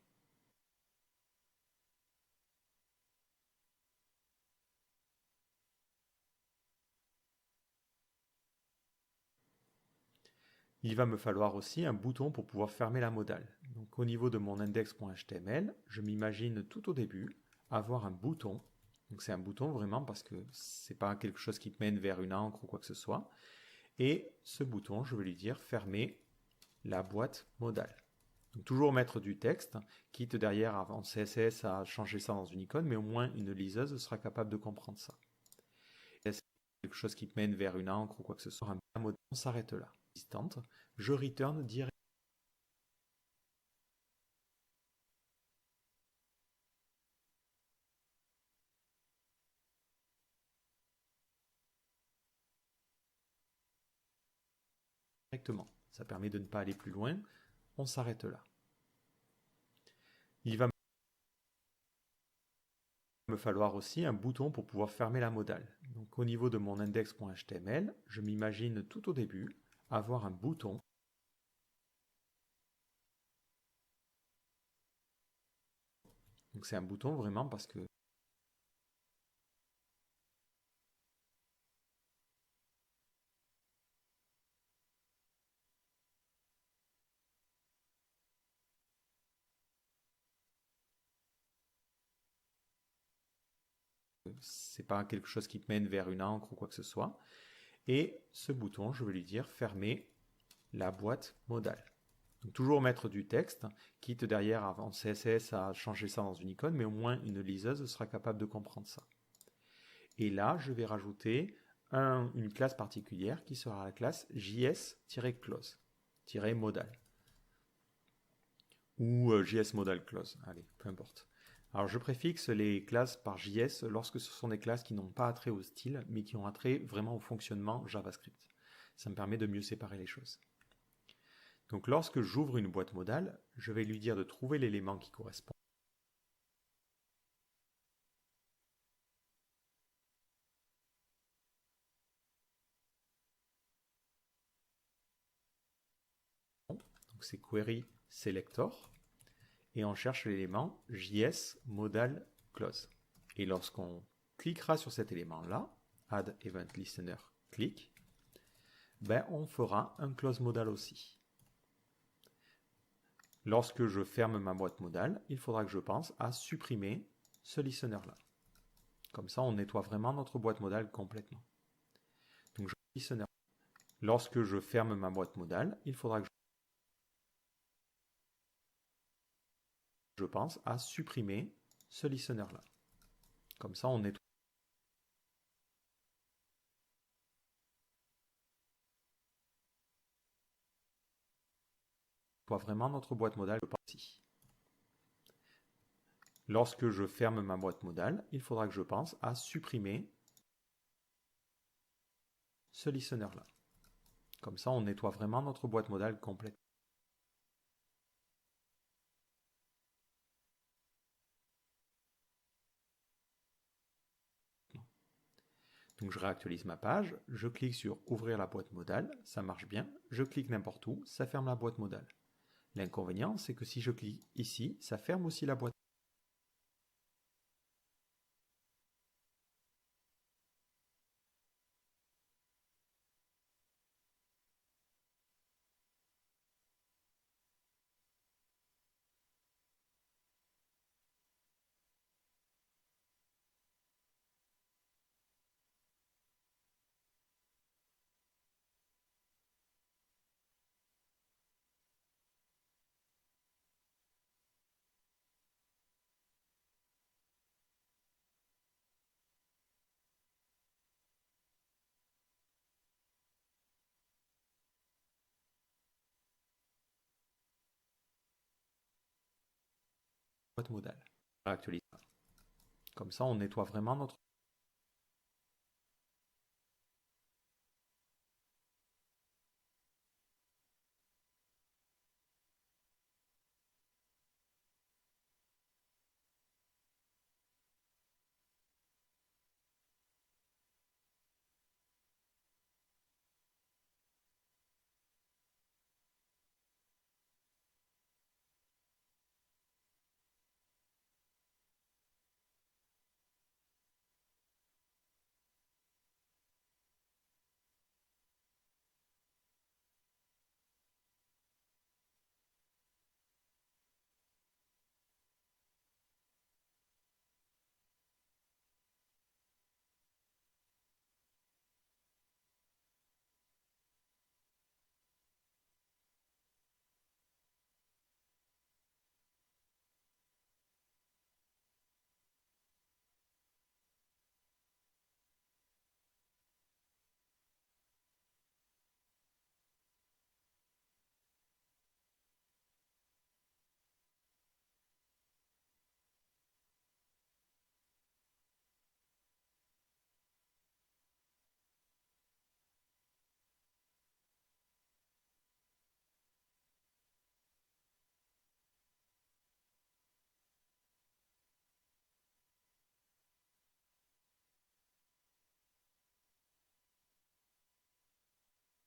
Il va me falloir aussi un bouton pour pouvoir fermer la modale. Donc au niveau de mon index.html, je m'imagine tout au début avoir un bouton. Donc c'est un bouton vraiment parce que c'est pas quelque chose qui mène vers une encre ou quoi que ce soit. Et ce bouton, je vais lui dire fermer la boîte modale. Donc toujours mettre du texte, quitte derrière en CSS à changer ça dans une icône, mais au moins une liseuse sera capable de comprendre ça. Et c'est quelque chose qui mène vers une encre ou quoi que ce soit, un modèle, on s'arrête là. Je return directement. Ça permet de ne pas aller plus loin. On s'arrête là. Il va me falloir aussi un bouton pour pouvoir fermer la modale. Donc au niveau de mon index.html, je m'imagine tout au début avoir un bouton. Donc c'est un bouton vraiment parce que c'est pas quelque chose qui mène vers une encre ou quoi que ce soit. Et ce bouton, je vais lui dire fermer la boîte modale. Donc toujours mettre du texte, quitte derrière en CSS à changer ça dans une icône, mais au moins une liseuse sera capable de comprendre ça. Et là, je vais rajouter une classe particulière qui sera la classe js-close, modal. Ou js modal close, allez, peu importe. Alors je préfixe les classes par JS lorsque ce sont des classes qui n'ont pas attrait au style, mais qui ont attrait vraiment au fonctionnement JavaScript. Ça me permet de mieux séparer les choses. Donc lorsque j'ouvre une boîte modale, je vais lui dire de trouver l'élément qui correspond. Donc c'est query selector. Et on cherche l'élément JS modal close. Et lorsqu'on cliquera sur cet élément-là, add event listener click, ben on fera un close modal aussi. Lorsque je ferme ma boîte modale, il faudra que je pense à supprimer ce listener-là. Comme ça, on nettoie vraiment notre boîte modale complètement. Donc, listener. Lorsque je ferme ma boîte modale, il faudra que je pense à supprimer ce listener-là. Comme ça, on nettoie vraiment notre boîte modale ici. Lorsque je ferme ma boîte modale, il faudra que je pense à supprimer ce listener-là. Comme ça, on nettoie vraiment notre boîte modale complète. Donc je réactualise ma page, je clique sur ouvrir la boîte modale, ça marche bien, je clique n'importe où, ça ferme la boîte modale. L'inconvénient, c'est que si je clique ici, ça ferme aussi la boîte modale. Je réactualise. Comme ça, on nettoie vraiment notre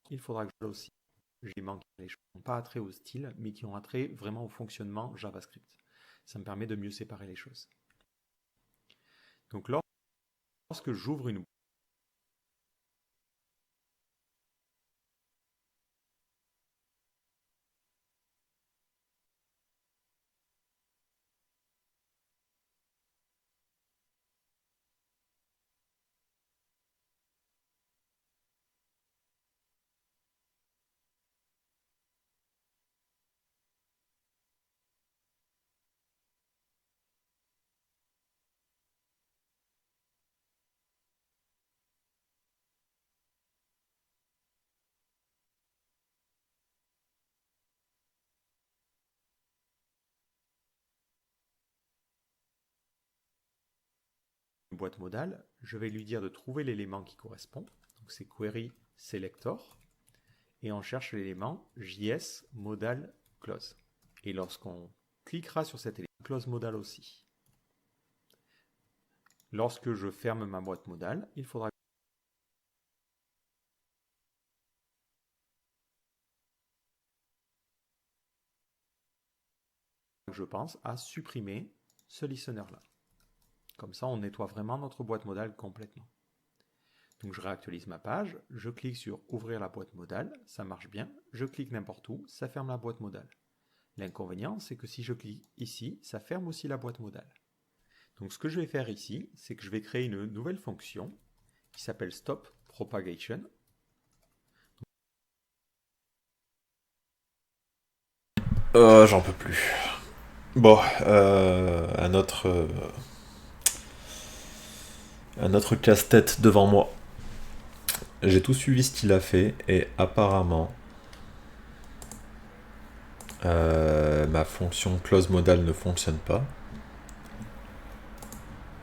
il faudra que je aussi j'ai manqué les choses qui n'ont pas attrait au style, mais qui ont attrait vraiment au fonctionnement JavaScript. Ça me permet de mieux séparer les choses. Donc lorsque j'ouvre une boîte modale, je vais lui dire de trouver l'élément qui correspond. Donc c'est query selector. Et on cherche l'élément JS modal close. Et lorsqu'on cliquera sur cet élément close modal aussi, lorsque je ferme ma boîte modale, il faudra que je pense à supprimer ce listener-là. Comme ça, on nettoie vraiment notre boîte modale complètement. Donc je réactualise ma page, je clique sur ouvrir la boîte modale, ça marche bien, je clique n'importe où, ça ferme la boîte modale. L'inconvénient, c'est que si je clique ici, ça ferme aussi la boîte modale. Donc ce que je vais faire ici, c'est que je vais créer une nouvelle fonction qui s'appelle stop propagation. J'en peux plus. Bon, un autre casse-tête devant moi. J'ai tout suivi ce qu'il a fait et apparemment ma fonction close modal ne fonctionne pas.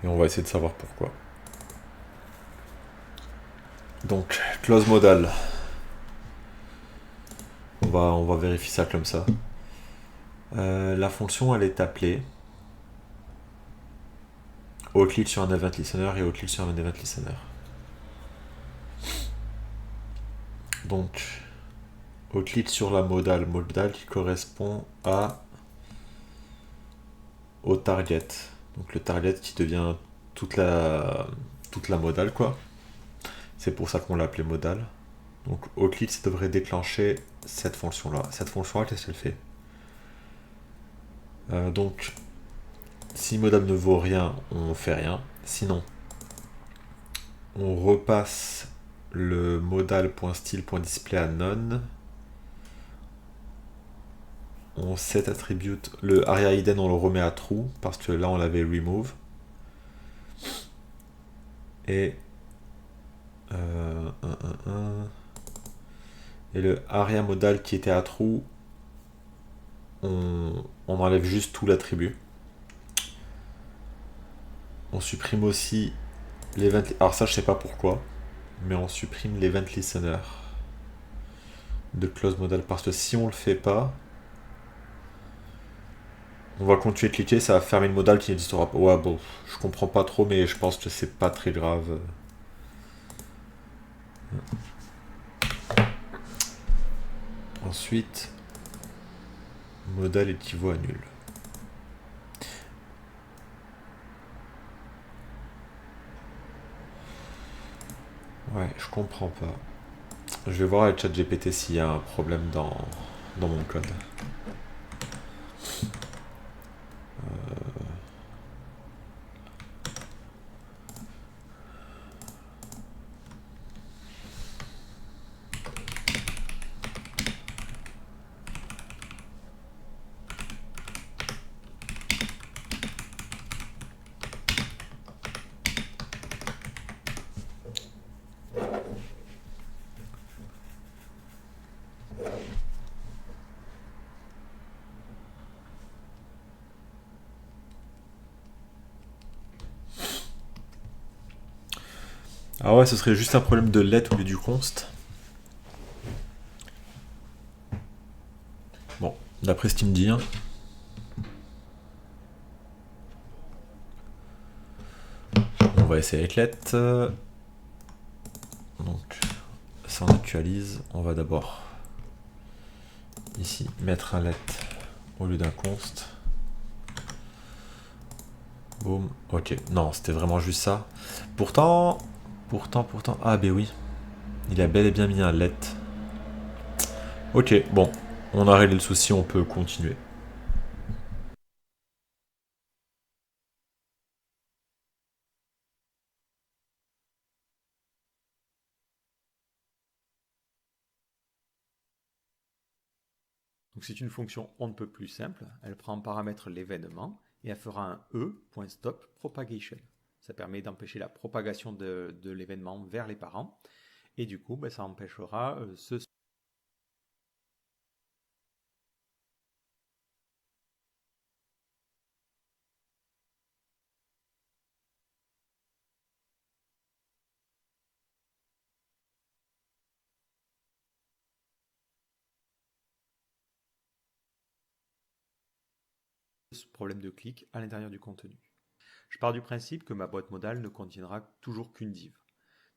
Et on va essayer de savoir pourquoi. Donc, close modal. On va vérifier ça comme ça. La fonction, elle est appelée au clic sur un event listener et au clic sur un event listener. Donc, au clic sur la modale qui correspond au target. Donc le target qui devient toute la modale, quoi. C'est pour ça qu'on l'a appelé modale. Donc au clic, ça devrait déclencher cette fonction-là. Cette fonction-là, qu'est-ce qu'elle fait? Donc, si modal ne vaut rien, on fait rien. Sinon, on repasse le modal.style.display à none. On set attribute le aria hidden, on le remet à true parce que là on l'avait remove. Et et le aria modal qui était à true, on enlève juste tout l'attribut. On supprime aussi l'event. Alors ça je sais pas pourquoi, mais on supprime l'event listener de close modal parce que si on le fait pas, on va continuer de cliquer, ça va fermer une modale qui n'existera pas. Ouais, bon, je comprends pas trop, mais je pense que c'est pas très grave. Ensuite, modal équivaut à nul. Ouais, je comprends pas. Je vais voir avec ChatGPT s'il y a un problème dans mon code. Ah ouais, ce serait juste un problème de let au lieu du const. Bon, d'après ce qu'il me dit. Hein. On va essayer avec let. Donc, ça on actualise, on va d'abord ici mettre un let au lieu d'un const. Boum, ok, non, c'était vraiment juste ça. Pourtant, ah ben oui, il a bel et bien mis un let. Ok, bon, on a réglé le souci, on peut continuer. Donc c'est une fonction on ne peut plus simple, elle prend en paramètre l'événement et elle fera un e.stop_propagation. Ça permet d'empêcher la propagation de l'événement vers les parents et du coup ça empêchera ce problème de clic à l'intérieur du contenu. Je pars du principe que ma boîte modale ne contiendra toujours qu'une div.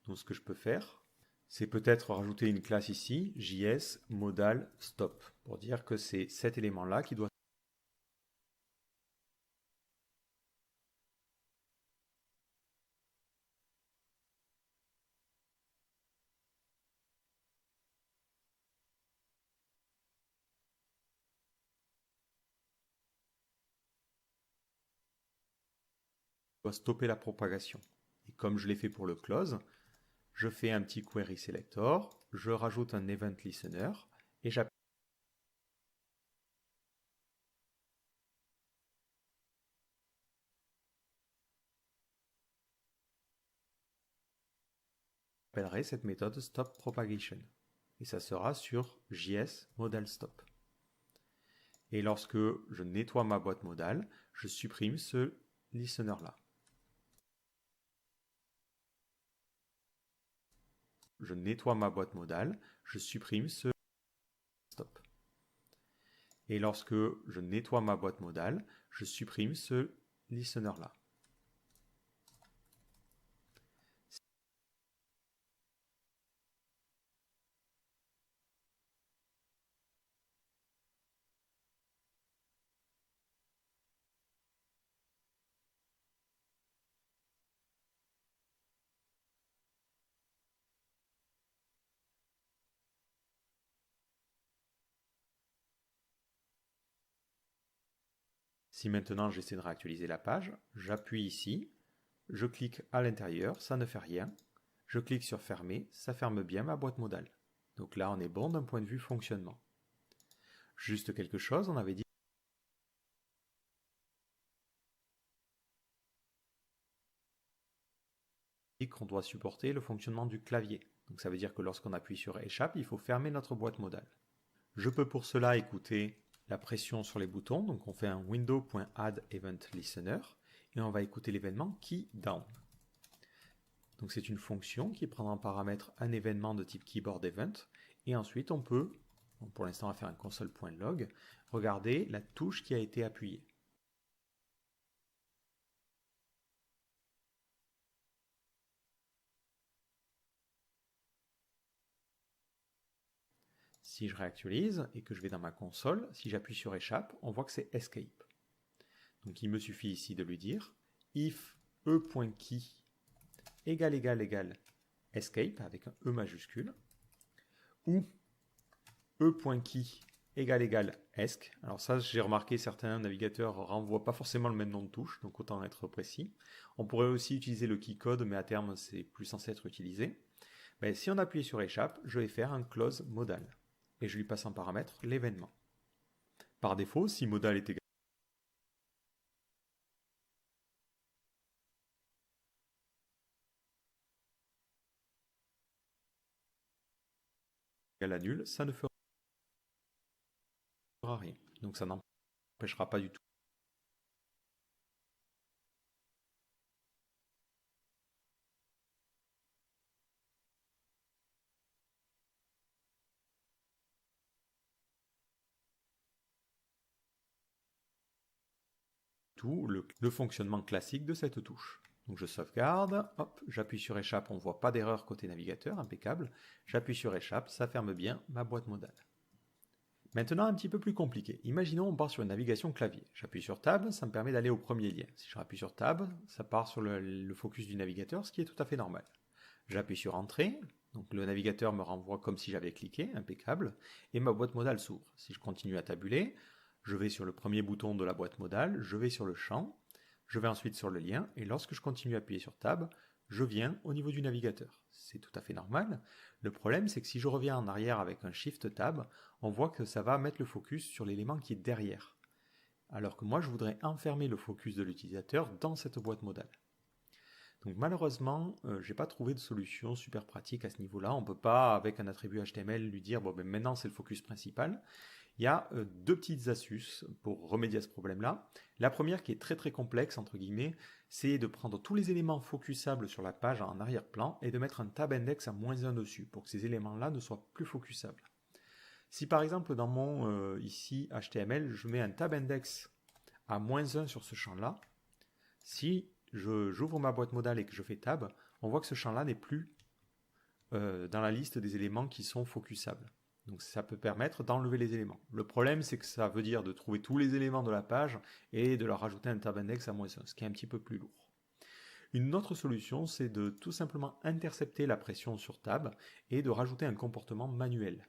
Donc ce que je peux faire, c'est peut-être rajouter une classe ici, JS modal stop, pour dire que c'est cet élément-là qui doit stopper la propagation. Et comme je l'ai fait pour le close, je fais un petit query selector, je rajoute un event listener et j'appellerai cette méthode stop propagation. Et ça sera sur JS modal stop. Et lorsque je nettoie ma boîte modale, je supprime ce listener là. Je nettoie ma boîte modale, je supprime ce stop. Et lorsque je nettoie ma boîte modale, je supprime ce listener là. Si maintenant j'essaie de réactualiser la page, j'appuie ici, je clique à l'intérieur, ça ne fait rien. Je clique sur fermer, ça ferme bien ma boîte modale. Donc là on est bon d'un point de vue fonctionnement. Juste quelque chose, on avait dit qu'on doit supporter le fonctionnement du clavier. Donc ça veut dire que lorsqu'on appuie sur échappe, il faut fermer notre boîte modale. Je peux pour cela écouter la pression sur les boutons. Donc on fait un window.add_event_listener et on va écouter l'événement key down. Donc c'est une fonction qui prend en paramètre un événement de type keyboard event et ensuite on peut, pour l'instant on va faire un console.log, regarder la touche qui a été appuyée. Si je réactualise et que je vais dans ma console, si j'appuie sur échappe, on voit que c'est escape. Donc il me suffit ici de lui dire if e.key égale escape avec un E majuscule ou e.key égale esc. Alors ça, j'ai remarqué certains navigateurs renvoient pas forcément le même nom de touche, donc autant être précis. On pourrait aussi utiliser le keycode, mais à terme, c'est plus censé être utilisé. Mais si on appuie sur échappe, je vais faire un close modal et je lui passe en paramètre l'événement. Par défaut, si modal est égal à nul, ça ne fera rien. Donc ça n'empêchera pas du tout le fonctionnement classique de cette touche. Donc je sauvegarde, hop, j'appuie sur échappe, on ne voit pas d'erreur côté navigateur, impeccable. J'appuie sur échappe, ça ferme bien ma boîte modale. Maintenant, un petit peu plus compliqué. Imaginons on part sur une navigation clavier. J'appuie sur Tab, ça me permet d'aller au premier lien. Si je rappuie sur Tab, ça part sur le focus du navigateur, ce qui est tout à fait normal. J'appuie sur Entrée, donc le navigateur me renvoie comme si j'avais cliqué, impeccable, et ma boîte modale s'ouvre. Si je continue à tabuler, je vais sur le premier bouton de la boîte modale, je vais sur le champ, je vais ensuite sur le lien, et lorsque je continue à appuyer sur Tab, je viens au niveau du navigateur. C'est tout à fait normal. Le problème, c'est que si je reviens en arrière avec un Shift Tab, on voit que ça va mettre le focus sur l'élément qui est derrière. Alors que moi, je voudrais enfermer le focus de l'utilisateur dans cette boîte modale. Donc malheureusement, j'ai pas trouvé de solution super pratique à ce niveau-là. On peut pas, avec un attribut HTML, lui dire bon ben maintenant c'est le focus principal. Il y a deux petites astuces pour remédier à ce problème-là. La première, qui est très très complexe entre guillemets, c'est de prendre tous les éléments focusables sur la page en arrière-plan et de mettre un tab index à -1 dessus pour que ces éléments-là ne soient plus focusables. Si par exemple dans mon ici HTML, je mets un tab index à -1 sur ce champ-là, si j'ouvre ma boîte modale et que je fais tab, on voit que ce champ-là n'est plus dans la liste des éléments qui sont focusables. Donc ça peut permettre d'enlever les éléments. Le problème, c'est que ça veut dire de trouver tous les éléments de la page et de leur rajouter un tab index à -1, ce qui est un petit peu plus lourd. Une autre solution, c'est de tout simplement intercepter la pression sur tab et de rajouter un comportement manuel.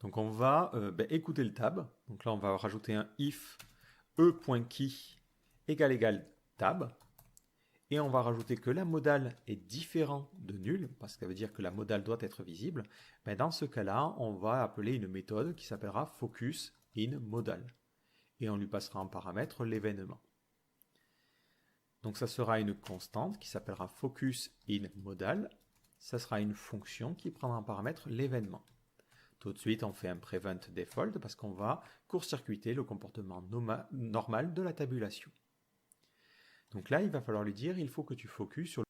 Donc on va écouter le tab. Donc là, on va rajouter un if e.key égale tab. Et on va rajouter que la modale est différente de nul, parce que ça veut dire que la modale doit être visible. Mais dans ce cas-là, on va appeler une méthode qui s'appellera focus in modal. Et on lui passera en paramètre l'événement. Donc ça sera une constante qui s'appellera focus in modal. Ça sera une fonction qui prendra en paramètre l'événement. Tout de suite, on fait un prevent default parce qu'on va court-circuiter le comportement normal de la tabulation. Donc là, il va falloir lui dire, il faut que tu focuses sur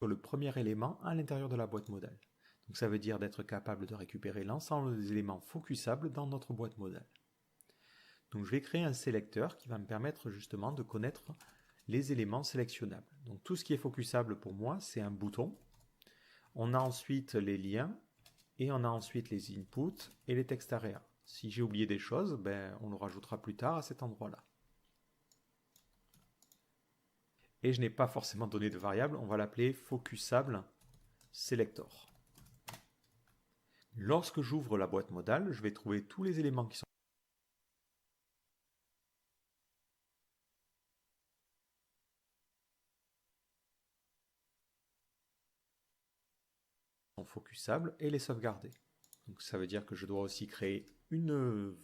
le premier élément à l'intérieur de la boîte modale. Donc ça veut dire d'être capable de récupérer l'ensemble des éléments focusables dans notre boîte modale. Donc je vais créer un sélecteur qui va me permettre justement de connaître les éléments sélectionnables. Donc tout ce qui est focusable pour moi, c'est un bouton. On a ensuite les liens et on a ensuite les inputs et les text area. Si j'ai oublié des choses, on le rajoutera plus tard à cet endroit-là. Et je n'ai pas forcément donné de variable, on va l'appeler focusable selector. Lorsque j'ouvre la boîte modale, je vais trouver tous les éléments qui sont focusables et les sauvegarder. Donc ça veut dire que je dois aussi créer une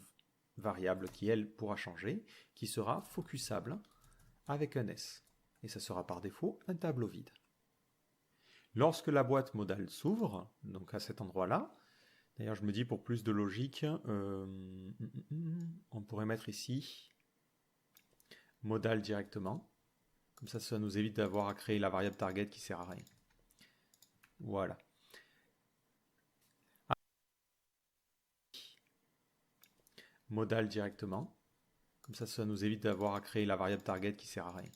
variable qui, elle, pourra changer, qui sera focusable avec un S. Et ça sera par défaut un tableau vide. Lorsque la boîte modale s'ouvre, donc à cet endroit-là, d'ailleurs je me dis pour plus de logique, on pourrait mettre ici modal directement. Comme ça nous évite d'avoir à créer la variable target qui sert à rien. Voilà. Modal directement. Comme ça nous évite d'avoir à créer la variable target qui sert à rien.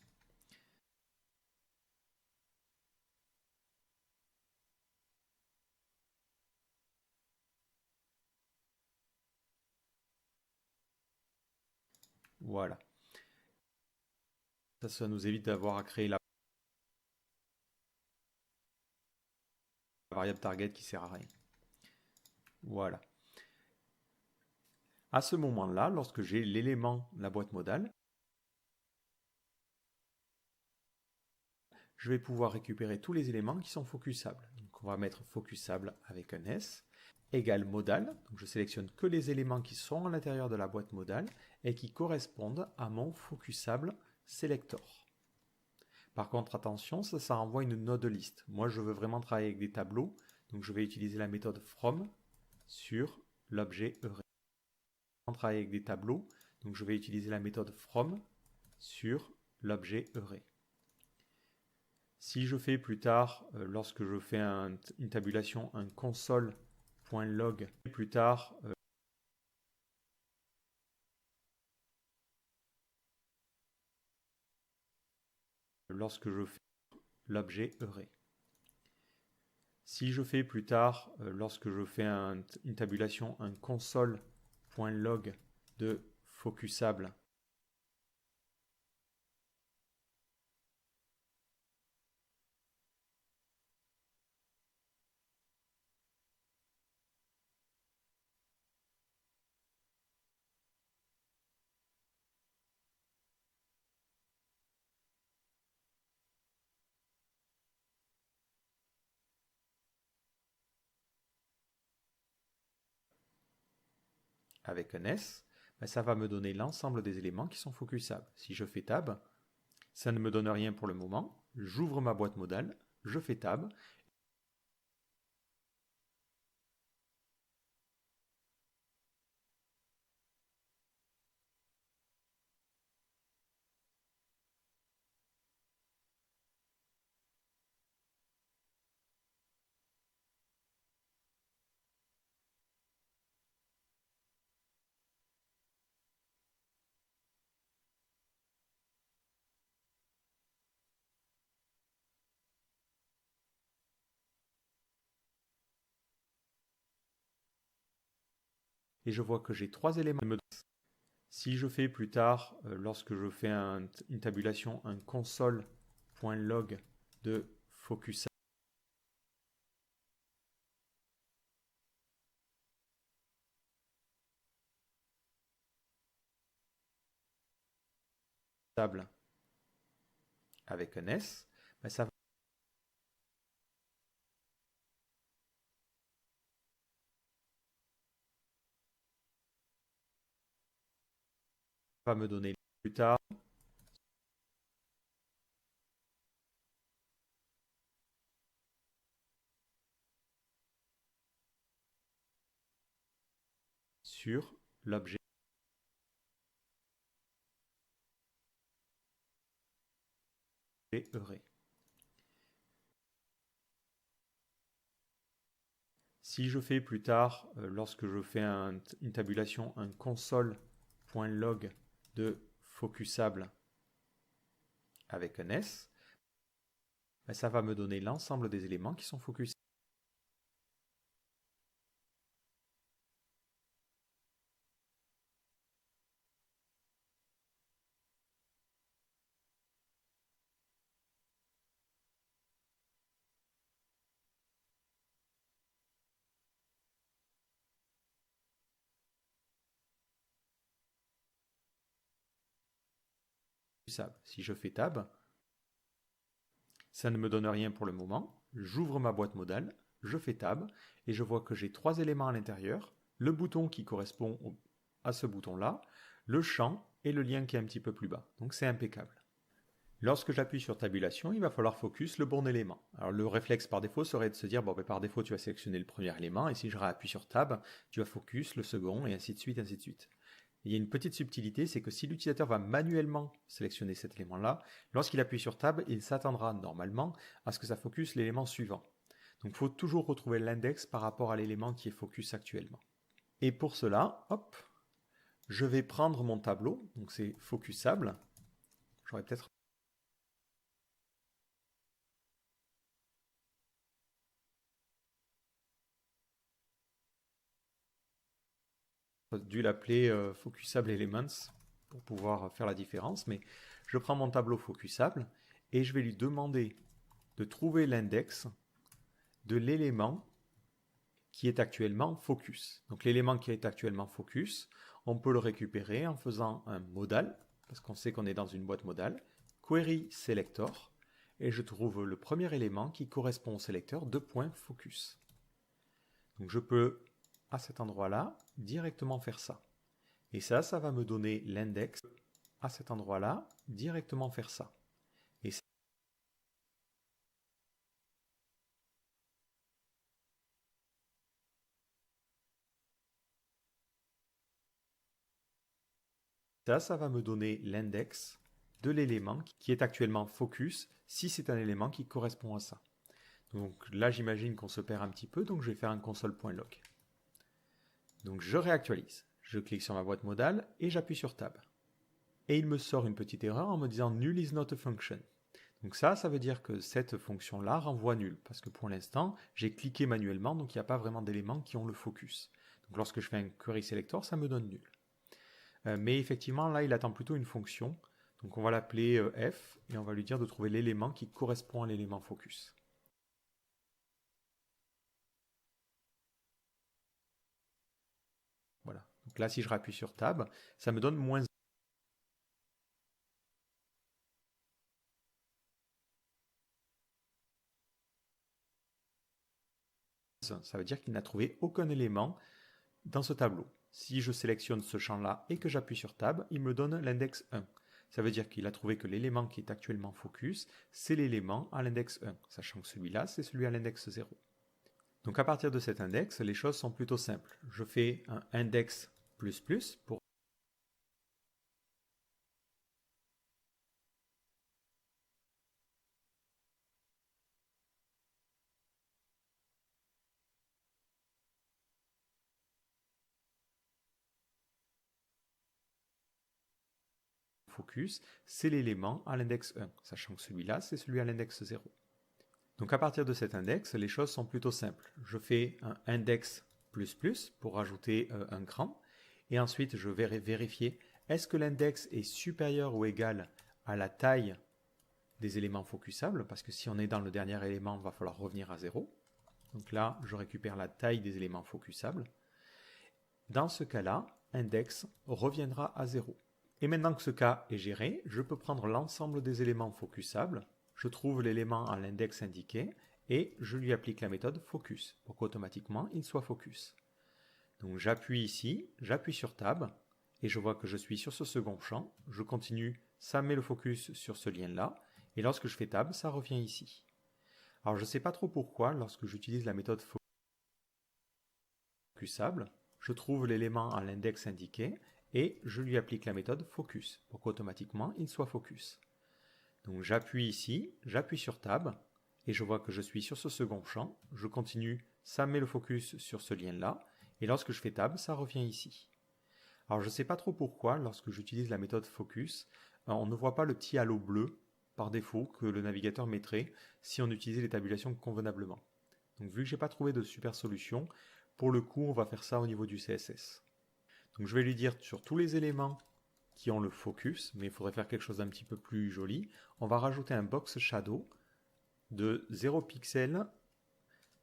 Voilà. Ça nous évite d'avoir à créer la variable target qui sert à rien. Voilà. À ce moment-là, lorsque j'ai l'élément, la boîte modale, je vais pouvoir récupérer tous les éléments qui sont focusables. Donc on va mettre focusable avec un S, égale modal. Donc je sélectionne que les éléments qui sont à l'intérieur de la boîte modale et qui correspondent à mon focusable selector. Par contre, attention, ça renvoie une node list. Moi, je veux vraiment travailler avec des tableaux, donc je vais utiliser la méthode from sur l'objet array. Travailler avec des tableaux, donc je vais utiliser la méthode from sur l'objet array. Si je fais plus tard, lorsque je fais une tabulation, un console.log, plus tard, lorsque je fais l'objet array. Si je fais plus tard, lorsque je fais une tabulation, un console.log de focusable, avec un S, ben ça va me donner l'ensemble des éléments qui sont focusables. Si je fais tab, ça ne me donne rien pour le moment. J'ouvre ma boîte modale, je fais tab. Et je vois que j'ai trois éléments. Si je fais plus tard, lorsque je fais une tabulation, un console.log de focusable, avec un S, ben ça va me donner plus tard sur l'objet array. Si je fais plus tard, lorsque je fais une tabulation, un console.log de focusable avec un S, ben ça va me donner l'ensemble des éléments qui sont focusables. Si je fais tab, ça ne me donne rien pour le moment. J'ouvre ma boîte modale, je fais tab, et je vois que j'ai trois éléments à l'intérieur. Le bouton qui correspond à ce bouton-là, le champ et le lien qui est un petit peu plus bas. Donc c'est impeccable. Lorsque j'appuie sur tabulation, il va falloir focus le bon élément. Alors le réflexe par défaut serait de se dire, bon, ben, par défaut tu vas sélectionner le premier élément, et si je réappuie sur tab, tu vas focus le second, et ainsi de suite, ainsi de suite. Il y a une petite subtilité, c'est que si l'utilisateur va manuellement sélectionner cet élément-là, lorsqu'il appuie sur tab, il s'attendra normalement à ce que ça focus l'élément suivant. Donc il faut toujours retrouver l'index par rapport à l'élément qui est focus actuellement. Et pour cela, hop, je vais prendre mon tableau, donc c'est focusable. J'aurais peut-être dû l'appeler Focusable Elements. pour pouvoir faire la différence, mais je prends mon tableau focusable et je vais lui demander de trouver l'index de l'élément qui est actuellement focus. Donc l'élément qui est actuellement focus, on peut le récupérer en faisant un modal, parce qu'on sait qu'on est dans une boîte modale, query selector, et je trouve le premier élément qui correspond au sélecteur de point focus. Donc je peux, à cet endroit-là, directement faire ça. Et ça va me donner l'index, à cet endroit-là, directement faire ça. Et ça va me donner l'index de l'élément qui est actuellement focus, si c'est un élément qui correspond à ça. Donc là, j'imagine qu'on se perd un petit peu, donc je vais faire un console.log. Donc je réactualise. Je clique sur ma boîte modale et j'appuie sur Tab. Et il me sort une petite erreur en me disant null is not a function. Donc ça veut dire que cette fonction-là renvoie nul, parce que pour l'instant, j'ai cliqué manuellement, donc il n'y a pas vraiment d'éléments qui ont le focus. Donc lorsque je fais un query selector, ça me donne nul. Mais effectivement, là, il attend plutôt une fonction. Donc on va l'appeler f, et on va lui dire de trouver l'élément qui correspond à l'élément focus. Voilà. Donc là, si je rappuie sur Tab, ça me donne moins 1. Ça veut dire qu'il n'a trouvé aucun élément dans ce tableau. Si je sélectionne ce champ-là et que j'appuie sur Tab, il me donne l'index 1. Ça veut dire qu'il a trouvé que l'élément qui est actuellement focus, c'est l'élément à l'index 1, sachant que celui-là, c'est celui à l'index 0. Donc à partir de cet index, les choses sont plutôt simples. Je fais un index pour focus, c'est l'élément à l'index 1, sachant que celui-là, c'est celui à l'index 0. Donc à partir de cet index, les choses sont plutôt simples. Je fais un index pour rajouter un cran, et ensuite je vais vérifier est-ce que l'index est supérieur ou égal à la taille des éléments focusables, parce que si on est dans le dernier élément, il va falloir revenir à 0. Donc là, je récupère la taille des éléments focusables. Dans ce cas-là, index reviendra à 0. Et maintenant que ce cas est géré, je peux prendre l'ensemble des éléments focusables, je trouve l'élément à l'index indiqué, et je lui applique la méthode focus, pour qu'automatiquement il soit focus. Donc j'appuie ici, j'appuie sur Tab, et je vois que je suis sur ce second champ, je continue, ça met le focus sur ce lien-là, et lorsque je fais Tab, ça revient ici. Alors je ne sais pas trop pourquoi, lorsque j'utilise la méthode focusable, je trouve l'élément à l'index indiqué, et je lui applique la méthode focus, pour qu'automatiquement il soit focus. Donc j'appuie ici, j'appuie sur Tab, et je vois que je suis sur ce second champ, je continue, ça met le focus sur ce lien-là, et lorsque je fais Tab, ça revient ici. Alors je ne sais pas trop pourquoi, lorsque j'utilise la méthode focus, on ne voit pas le petit halo bleu par défaut que le navigateur mettrait si on utilisait les tabulations convenablement. Donc vu que je n'ai pas trouvé de super solution, pour le coup on va faire ça au niveau du CSS. Donc je vais lui dire sur tous les éléments qui ont le focus, mais il faudrait faire quelque chose d'un petit peu plus joli, on va rajouter un box shadow de 0 pixels,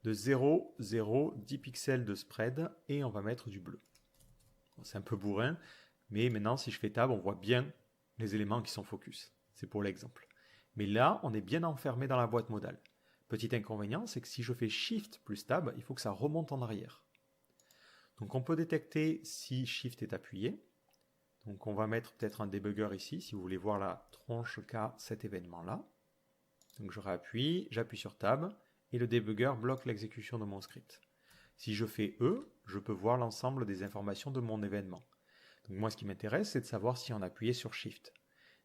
de 0, 0, 10 pixels de spread, et on va mettre du bleu. C'est un peu bourrin, mais maintenant si je fais Tab, on voit bien les éléments qui sont focus. C'est pour l'exemple. Mais là, on est bien enfermé dans la boîte modale. Petit inconvénient, c'est que si je fais Shift plus Tab, il faut que ça remonte en arrière. Donc on peut détecter si Shift est appuyé. Donc on va mettre peut-être un debugger ici, si vous voulez voir la tronche qu'a cet événement-là. Donc je réappuie, j'appuie sur Tab, et le debugger bloque l'exécution de mon script. Si je fais E, je peux voir l'ensemble des informations de mon événement. Donc moi ce qui m'intéresse, c'est de savoir si on appuyait sur Shift.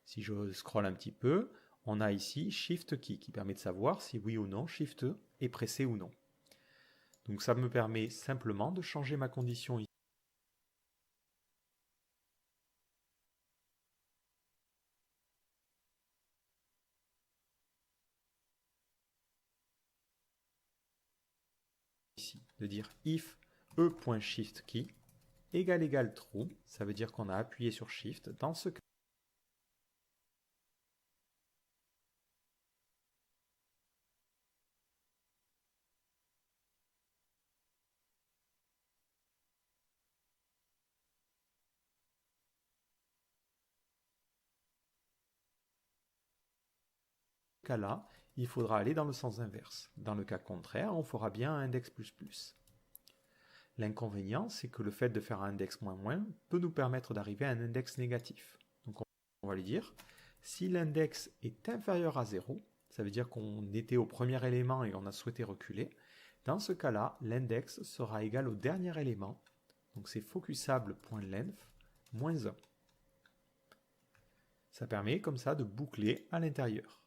Si je scrolle un petit peu, on a ici Shift Key qui permet de savoir si oui ou non Shift est pressé ou non. Donc ça me permet simplement de changer ma condition ici, de dire if e.shift_key égal true, ça veut dire qu'on a appuyé sur Shift. Dans ce cas-là, il faudra aller dans le sens inverse. Dans le cas contraire, on fera bien un index plus plus. L'inconvénient, c'est que le fait de faire un index moins moins peut nous permettre d'arriver à un index négatif. Donc on va lui dire, si l'index est inférieur à 0, ça veut dire qu'on était au premier élément et on a souhaité reculer. Dans ce cas-là, l'index sera égal au dernier élément. Donc c'est focusable.length moins 1. Ça permet comme ça de boucler à l'intérieur.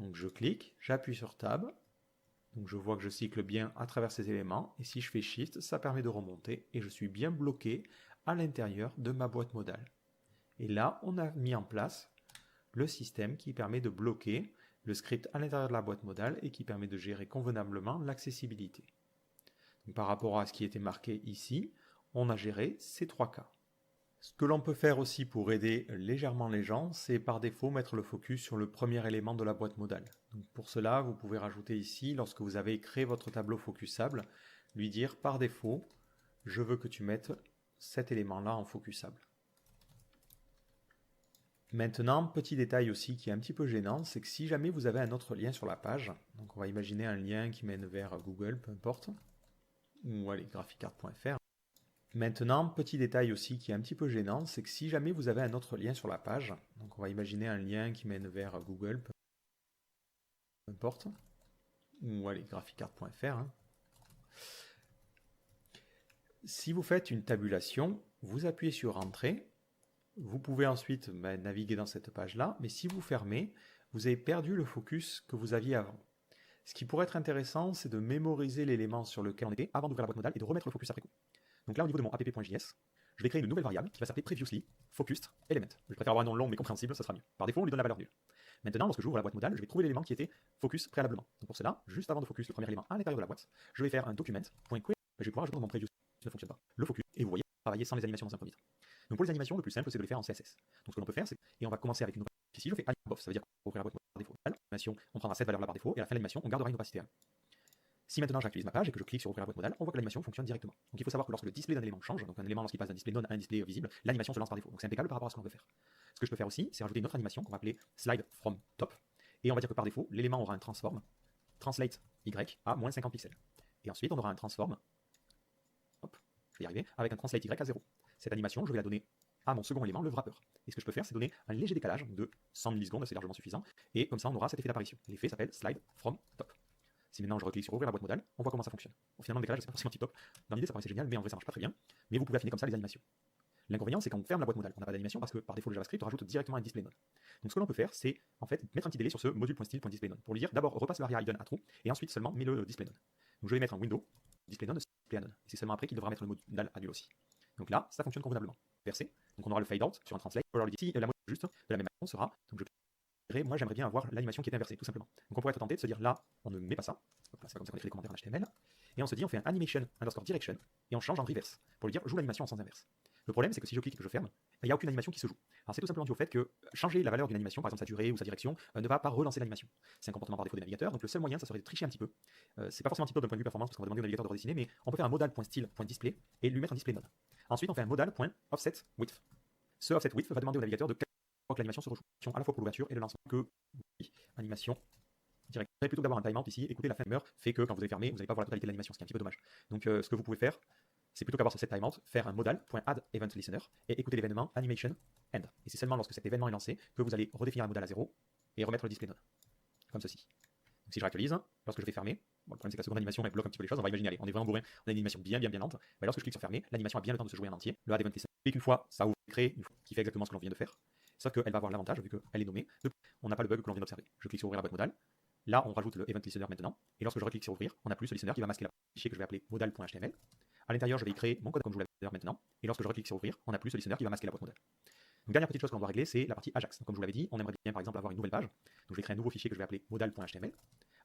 Donc je clique, j'appuie sur Tab, donc je vois que je cycle bien à travers ces éléments, et si je fais Shift, ça permet de remonter, et je suis bien bloqué à l'intérieur de ma boîte modale. Et là, on a mis en place le système qui permet de bloquer le script à l'intérieur de la boîte modale et qui permet de gérer convenablement l'accessibilité. Par rapport à ce qui était marqué ici, on a géré ces trois cas. Ce que l'on peut faire aussi pour aider légèrement les gens, c'est par défaut mettre le focus sur le premier élément de la boîte modale. Donc pour cela, vous pouvez rajouter ici, lorsque vous avez créé votre tableau focusable, lui dire par défaut, je veux que tu mettes cet élément-là en focusable. Maintenant, petit détail aussi qui est un petit peu gênant, c'est que si jamais vous avez un autre lien sur la page, donc on va imaginer un lien qui mène vers Google, peu importe, ou allez, graphicart.fr. Maintenant, petit détail aussi qui est un petit peu gênant, c'est que si jamais vous avez un autre lien sur la page, donc on va imaginer un lien qui mène vers Google, peu importe, ou allez, graphicart.fr. Si vous faites une tabulation, vous appuyez sur Entrée, vous pouvez ensuite naviguer dans cette page-là, mais si vous fermez, vous avez perdu le focus que vous aviez avant. Ce qui pourrait être intéressant, c'est de mémoriser l'élément sur lequel on était avant d'ouvrir la boîte modale et de remettre le focus après coup. Donc là, au niveau de mon app.js, je vais créer une nouvelle variable qui va s'appeler previously focused element. Je préfère avoir un nom long mais compréhensible, ça sera mieux. Par défaut, on lui donne la valeur nulle. Maintenant, lorsque j'ouvre la boîte modale, je vais trouver l'élément qui était focus préalablement. Donc pour cela, juste avant de focus le premier élément à l'intérieur de la boîte, je vais faire un document.query. Je vais pouvoir ajouter dans mon preview qui ne fonctionne pas le focus. Et vous voyez, travailler sans les animations dans un premier temps. Donc pour les animations, le plus simple, c'est de les faire en CSS. Donc ce que l'on peut faire, c'est, et on va commencer avec une nouvelle. Ici, je fais animabof, ça veut dire qu'on ouvrir la boîte par défaut. L'animation, on prendra cette valeur-là par défaut, et à la fin de l'animation, on gardera une opacité 1. Si maintenant j'actualise ma page et que je clique sur ouvrir la boîte modale, on voit que l'animation fonctionne directement. Donc il faut savoir que lorsque le display d'un élément change, donc un élément lorsqu'il passe d'un display non à un display visible, l'animation se lance par défaut. Donc c'est impeccable par rapport à ce qu'on veut faire. Ce que je peux faire aussi, c'est rajouter une autre animation qu'on va appeler slide from top. Et on va dire que par défaut, l'élément aura un transform, translate y à moins 50 pixels. Et ensuite, on aura un transform, hop, je vais y arriver, avec un translate y à 0. Cette animation, je vais la donner à mon second élément, le wrapper. Et ce que je peux faire, c'est donner un léger décalage de 100 millisecondes, c'est largement suffisant. Et comme ça, on aura cet effet d'apparition. L'effet s'appelle slide from top. Si maintenant je reclique sur ouvrir la boîte modale, on voit comment ça fonctionne. Au final, le décalage, c'est pas forcément tip top. Dans l'idée, ça paraissait génial, mais en vrai, ça marche pas très bien. Mais vous pouvez affiner comme ça les animations. L'inconvénient, c'est quand on ferme la boîte modale, on n'a pas d'animation parce que par défaut le JavaScript rajoute directement un display node. Donc ce que l'on peut faire, c'est en fait mettre un petit délai sur ce module.style.displayNode pour lui dire d'abord repasse l'area hidden à true et ensuite seulement mets le display node. Donc je vais mettre un window display node display node. Et c'est seulement après qu'il devra mettre le modal à nul aussi. Donc là, ça fonctionne convenablement. Versé. Donc on aura le fade out sur un translate. Si la module juste de la même manière sera, donc moi j'aimerais bien avoir l'animation qui est inversée tout simplement. Donc on pourrait être tenté de se dire là, on ne met pas ça. Donc là, c'est pas comme ça qu'on écrit les commentaires en HTML. Et on se dit on fait un animation underscore direction et on change en reverse pour lui dire joue l'animation en sens inverse. Le problème, c'est que si je clique et que je ferme, il n'y a aucune animation qui se joue. Alors c'est tout simplement dû au fait que changer la valeur d'une animation, par exemple sa durée ou sa direction, ne va pas relancer l'animation. C'est un comportement par défaut des navigateurs, donc le seul moyen, ça serait de tricher un petit peu. C'est pas forcément un petit peu d'un point de vue performance, parce qu'on va demander au navigateur de redessiner, mais on peut faire un modal.style.display et lui mettre un display node. Ensuite, on fait un modal.offsetWidth. Ce offset width va demander au navigateur de quelle fois que l'animation se rejoue, à la fois pour l'ouverture et le lancement que animation direct. Plutôt que d'avoir un timeout ici, écoutez, la fin fait que quand vous avez fermé, vous n'allez pas voir la totalité de l'animation, ce qui est un petit peu dommage. Donc ce que vous pouvez faire, c'est plutôt qu'avoir ce set timeout, faire un modal.addEventListener et écouter l'événement animation end. Et c'est seulement lorsque cet événement est lancé que vous allez redéfinir un modal à 0 et remettre le display node. Comme ceci. Donc si je réactualise, lorsque je vais fermer, bon, le problème c'est que la seconde animation elle bloque un petit peu les choses, on va imaginer, allez, on est vraiment bourrin, on a une animation bien lente, mais lorsque je clique sur fermer, l'animation a bien le temps de se jouer en entier, le addEventListener, et qu'une fois ça ouvre, créé, qui fait exactement ce que l'on vient de faire, sauf qu'elle va avoir l'avantage, vu qu'elle est nommée, on n'a pas le bug que l'on vient d'observer. Je clique sur ouvrir la boîte modale. Là, on rajoute le event listener maintenant. Et lorsque je reclique sur ouvrir, on a plus ce listener qui va masquer la fichier que je vais appeler modal.html. À l'intérieur, je vais y créer mon code comme je vous l'avais dit maintenant. Et lorsque je reclique sur ouvrir, on a plus ce listener qui va masquer la boîte modale. Donc, dernière petite chose qu'on doit régler, c'est la partie Ajax. Donc, comme je vous l'avais dit, on aimerait bien par exemple avoir une nouvelle page. Donc, je vais créer un nouveau fichier que je vais appeler modal.html.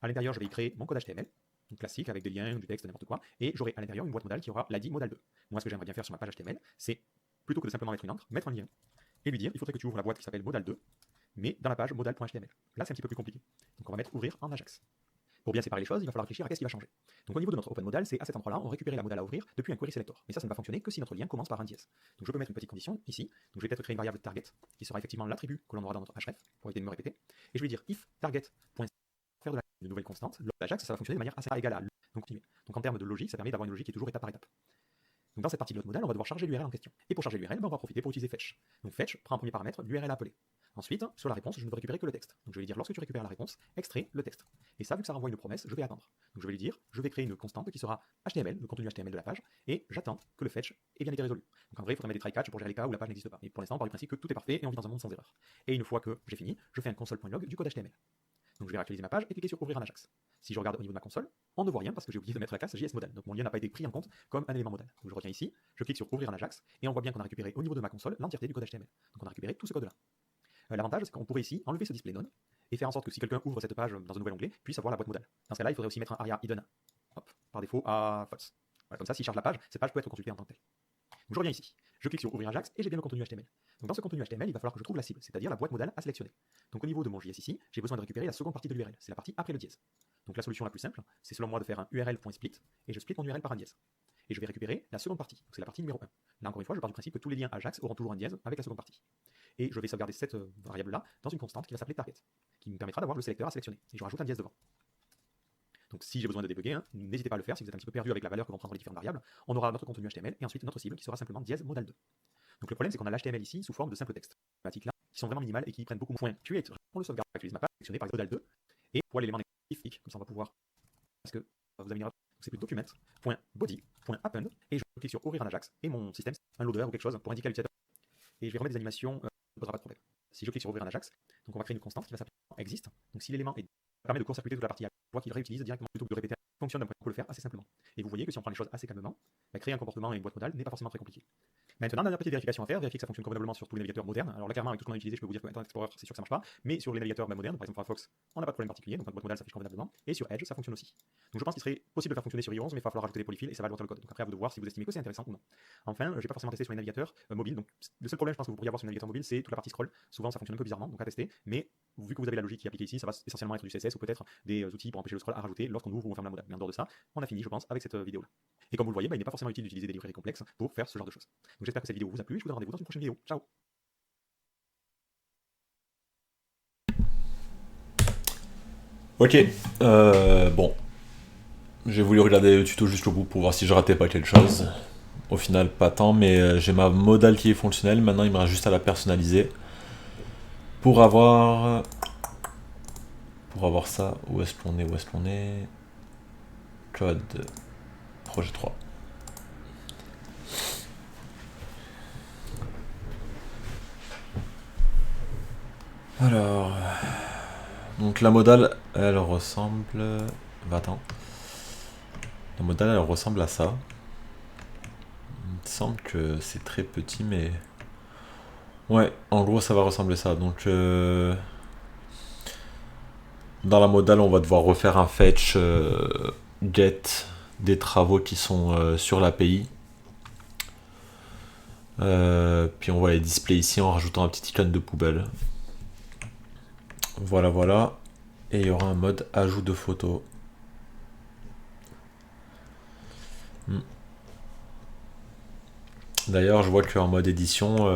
À l'intérieur, je vais y créer mon code HTML, donc classique avec des liens, du texte, n'importe quoi. Et j'aurai à l'intérieur une boîte modale qui aura l'ID modal2. Moi, ce que j'aimerais bien faire sur ma page HTML, c'est plutôt que de simplement mettre une encre, mettre un lien et lui dire il faudrait que tu ouvres la boîte qui s'appelle modal2, mais dans la page modal.html. Là, c'est un petit peu plus compliqué. Donc, on va mettre ouvrir en Ajax. Pour bien séparer les choses, il va falloir réfléchir à qu'est-ce qui va changer. Donc au niveau de notre open modal, c'est à cet endroit-là, on récupère la modal à ouvrir depuis un query selector. Mais ça ne va fonctionner que si notre lien commence par un dièse. Donc je peux mettre une petite condition ici. Donc je vais peut-être créer une variable target qui sera effectivement l'attribut que l'on aura dans notre href pour éviter de me répéter. Et je vais dire if target faire de une nouvelle constante. L'Ajax, ça va fonctionner de manière assez égale à donc en termes de logique, ça permet d'avoir une logique qui est toujours étape par étape. Donc dans cette partie de notre modal, on va devoir charger l'URL en question. Et pour charger l'URL, on va profiter pour utiliser fetch. Donc fetch prend en premier paramètre l'URL appelé. Ensuite, sur la réponse, je ne veux récupérer que le texte. Donc je vais lui dire, lorsque tu récupères la réponse, extrait le texte. Et ça, vu que ça renvoie une promesse, je vais attendre. Donc je vais lui dire, je vais créer une constante qui sera HTML, le contenu HTML de la page, et j'attends que le fetch ait bien été résolu. Donc en vrai, il faudrait mettre des try-catch pour gérer les cas où la page n'existe pas. Et pour l'instant, on part du principe que tout est parfait et on vit dans un monde sans erreur. Et une fois que j'ai fini, je fais un console.log du code HTML. Donc je vais réactualiser ma page et cliquer sur ouvrir en Ajax. Si je regarde au niveau de ma console, on ne voit rien parce que j'ai oublié de mettre la classe JSModal. Donc mon lien n'a pas été pris en compte comme un élément modal. Donc je reviens ici, je clique sur ouvrir en Ajax et on voit bien qu'on a récupéré au niveau de ma console l'entièreté du code HTML. Donc on a récupéré tout ce code-là. L'avantage, c'est qu'on pourrait ici enlever ce display node et faire en sorte que si quelqu'un ouvre cette page dans un nouvel onglet, puisse avoir la boîte modale. Dans ce cas-là, il faudrait aussi mettre un aria hidden par défaut à false. Voilà, comme ça, s'il charge la page, cette page peut être consultée en tant que telle. Donc je reviens ici, je clique sur ouvrir Ajax et j'ai bien le contenu HTML. Donc dans ce contenu HTML, il va falloir que je trouve la cible, c'est-à-dire la boîte modale à sélectionner. Donc au niveau de mon JS ici, j'ai besoin de récupérer la seconde partie de l'URL, c'est la partie après le dièse. Donc la solution la plus simple, c'est selon moi de faire un url.split et je split mon URL par un dièse. Et je vais récupérer la seconde partie, donc c'est la partie numéro 1. Là encore une fois, je pars du principe que tous les liens Ajax auront toujours un dièse avec la seconde partie. Et je vais sauvegarder cette variable-là dans une constante qui va s'appeler target, qui me permettra d'avoir le sélecteur à sélectionner. Et je rajoute un dièse devant. Donc si j'ai besoin de débugger, n'hésitez pas à le faire si vous êtes un petit peu perdu avec la valeur que vont prendre les différentes variables. On aura notre contenu HTML et ensuite notre cible qui sera simplement dièse modal2. Donc le problème c'est qu'on a l'HTML ici sous forme de simples textes. Là, qui sont vraiment minimales et qui prennent beaucoup moins. Create, on le sauvegarde, j'utilise ma page sélectionnée par modal2 et pour l'élément négatif, comme ça on va pouvoir. Parce que vous avez c'est plus document.body.append et je clique sur ouvrir en Ajax et mon système c'est un loader ou quelque chose pour indiquer à l'utilisateur. Et je vais remettre des animations, ne posera pas de problème. Si je clique sur ouvrir en Ajax, donc on va créer une constante qui va s'appeler existe. Donc si l'élément permet de court-circuiter toute la partie, je vois qu'il réutilise directement plutôt que de répéter, fonctionne d'un point de vue, on peut le faire assez simplement. Et vous voyez que si on prend les choses assez calmement, créer un comportement et une boîte modale n'est pas forcément très compliqué. Maintenant, dernière petite vérification à faire, vérifier que ça fonctionne convenablement sur tous les navigateurs modernes. Alors là, clairement, avec tout ce qu'on a utilisé, je peux vous dire que Internet Explorer, c'est sûr que ça marche pas, mais sur les navigateurs modernes, par exemple Firefox, on n'a pas de problème particulier, donc notre boîte modale s'affiche convenablement, et sur Edge, ça fonctionne aussi. Donc je pense qu'il serait possible de faire fonctionner sur i11, mais il va falloir rajouter des polyfills et ça va alourdir le code. Donc après, à vous de voir si vous estimez que c'est intéressant ou non. Enfin, j'ai pas forcément testé sur les navigateurs mobiles, donc le seul problème, je pense que vous pourriez avoir sur les navigateurs mobiles, c'est toute la partie scroll. Souvent, ça fonctionne un peu bizarrement, donc à tester, mais vu que vous avez la logique qui est appliquée ici, ça va essentiellement être du CSS ou peut-être des outils pour empêcher le scroll à rajouter lorsqu'on ouvre ou on ferme la modale. Mais en dehors de ça, on a fini, je pense, avec cette vidéo-là. Et comme vous le voyez, il n'est pas forcément utile d'utiliser des librairies complexes pour faire ce genre de choses. Donc j'espère que cette vidéo vous a plu et je vous donne rendez-vous dans une prochaine vidéo. Ciao. Ok, bon, j'ai voulu regarder le tuto jusqu'au bout pour voir si je ratais pas quelque chose. Au final, pas tant, mais j'ai ma modale qui est fonctionnelle. Maintenant, il me reste juste à la personnaliser pour avoir ça. Où est-ce qu'on est Code projet 3. Alors, donc la modale, elle ressemble... Bah, attends. La modale, elle ressemble à ça. Il me semble que c'est très petit, mais... Ouais, en gros, ça va ressembler à ça. Donc, dans la modale, on va devoir refaire un fetch get des travaux qui sont sur l'API. Puis on va les display ici en rajoutant un petit icône de poubelle. Voilà, voilà. Et il y aura un mode ajout de photos. D'ailleurs, je vois qu'en mode édition,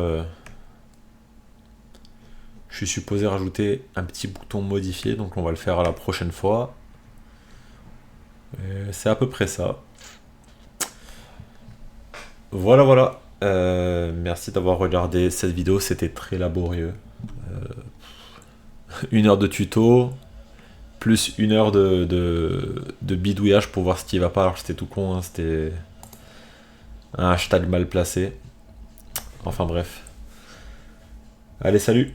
je suis supposé rajouter un petit bouton modifier, donc on va le faire à la prochaine fois. C'est à peu près ça. Voilà, voilà. Merci d'avoir regardé cette vidéo, c'était très laborieux. 1 heure de tuto, plus 1 heure de bidouillage pour voir ce qui va pas. Alors c'était tout con, hein, c'était un hashtag mal placé. Enfin bref. Allez, salut!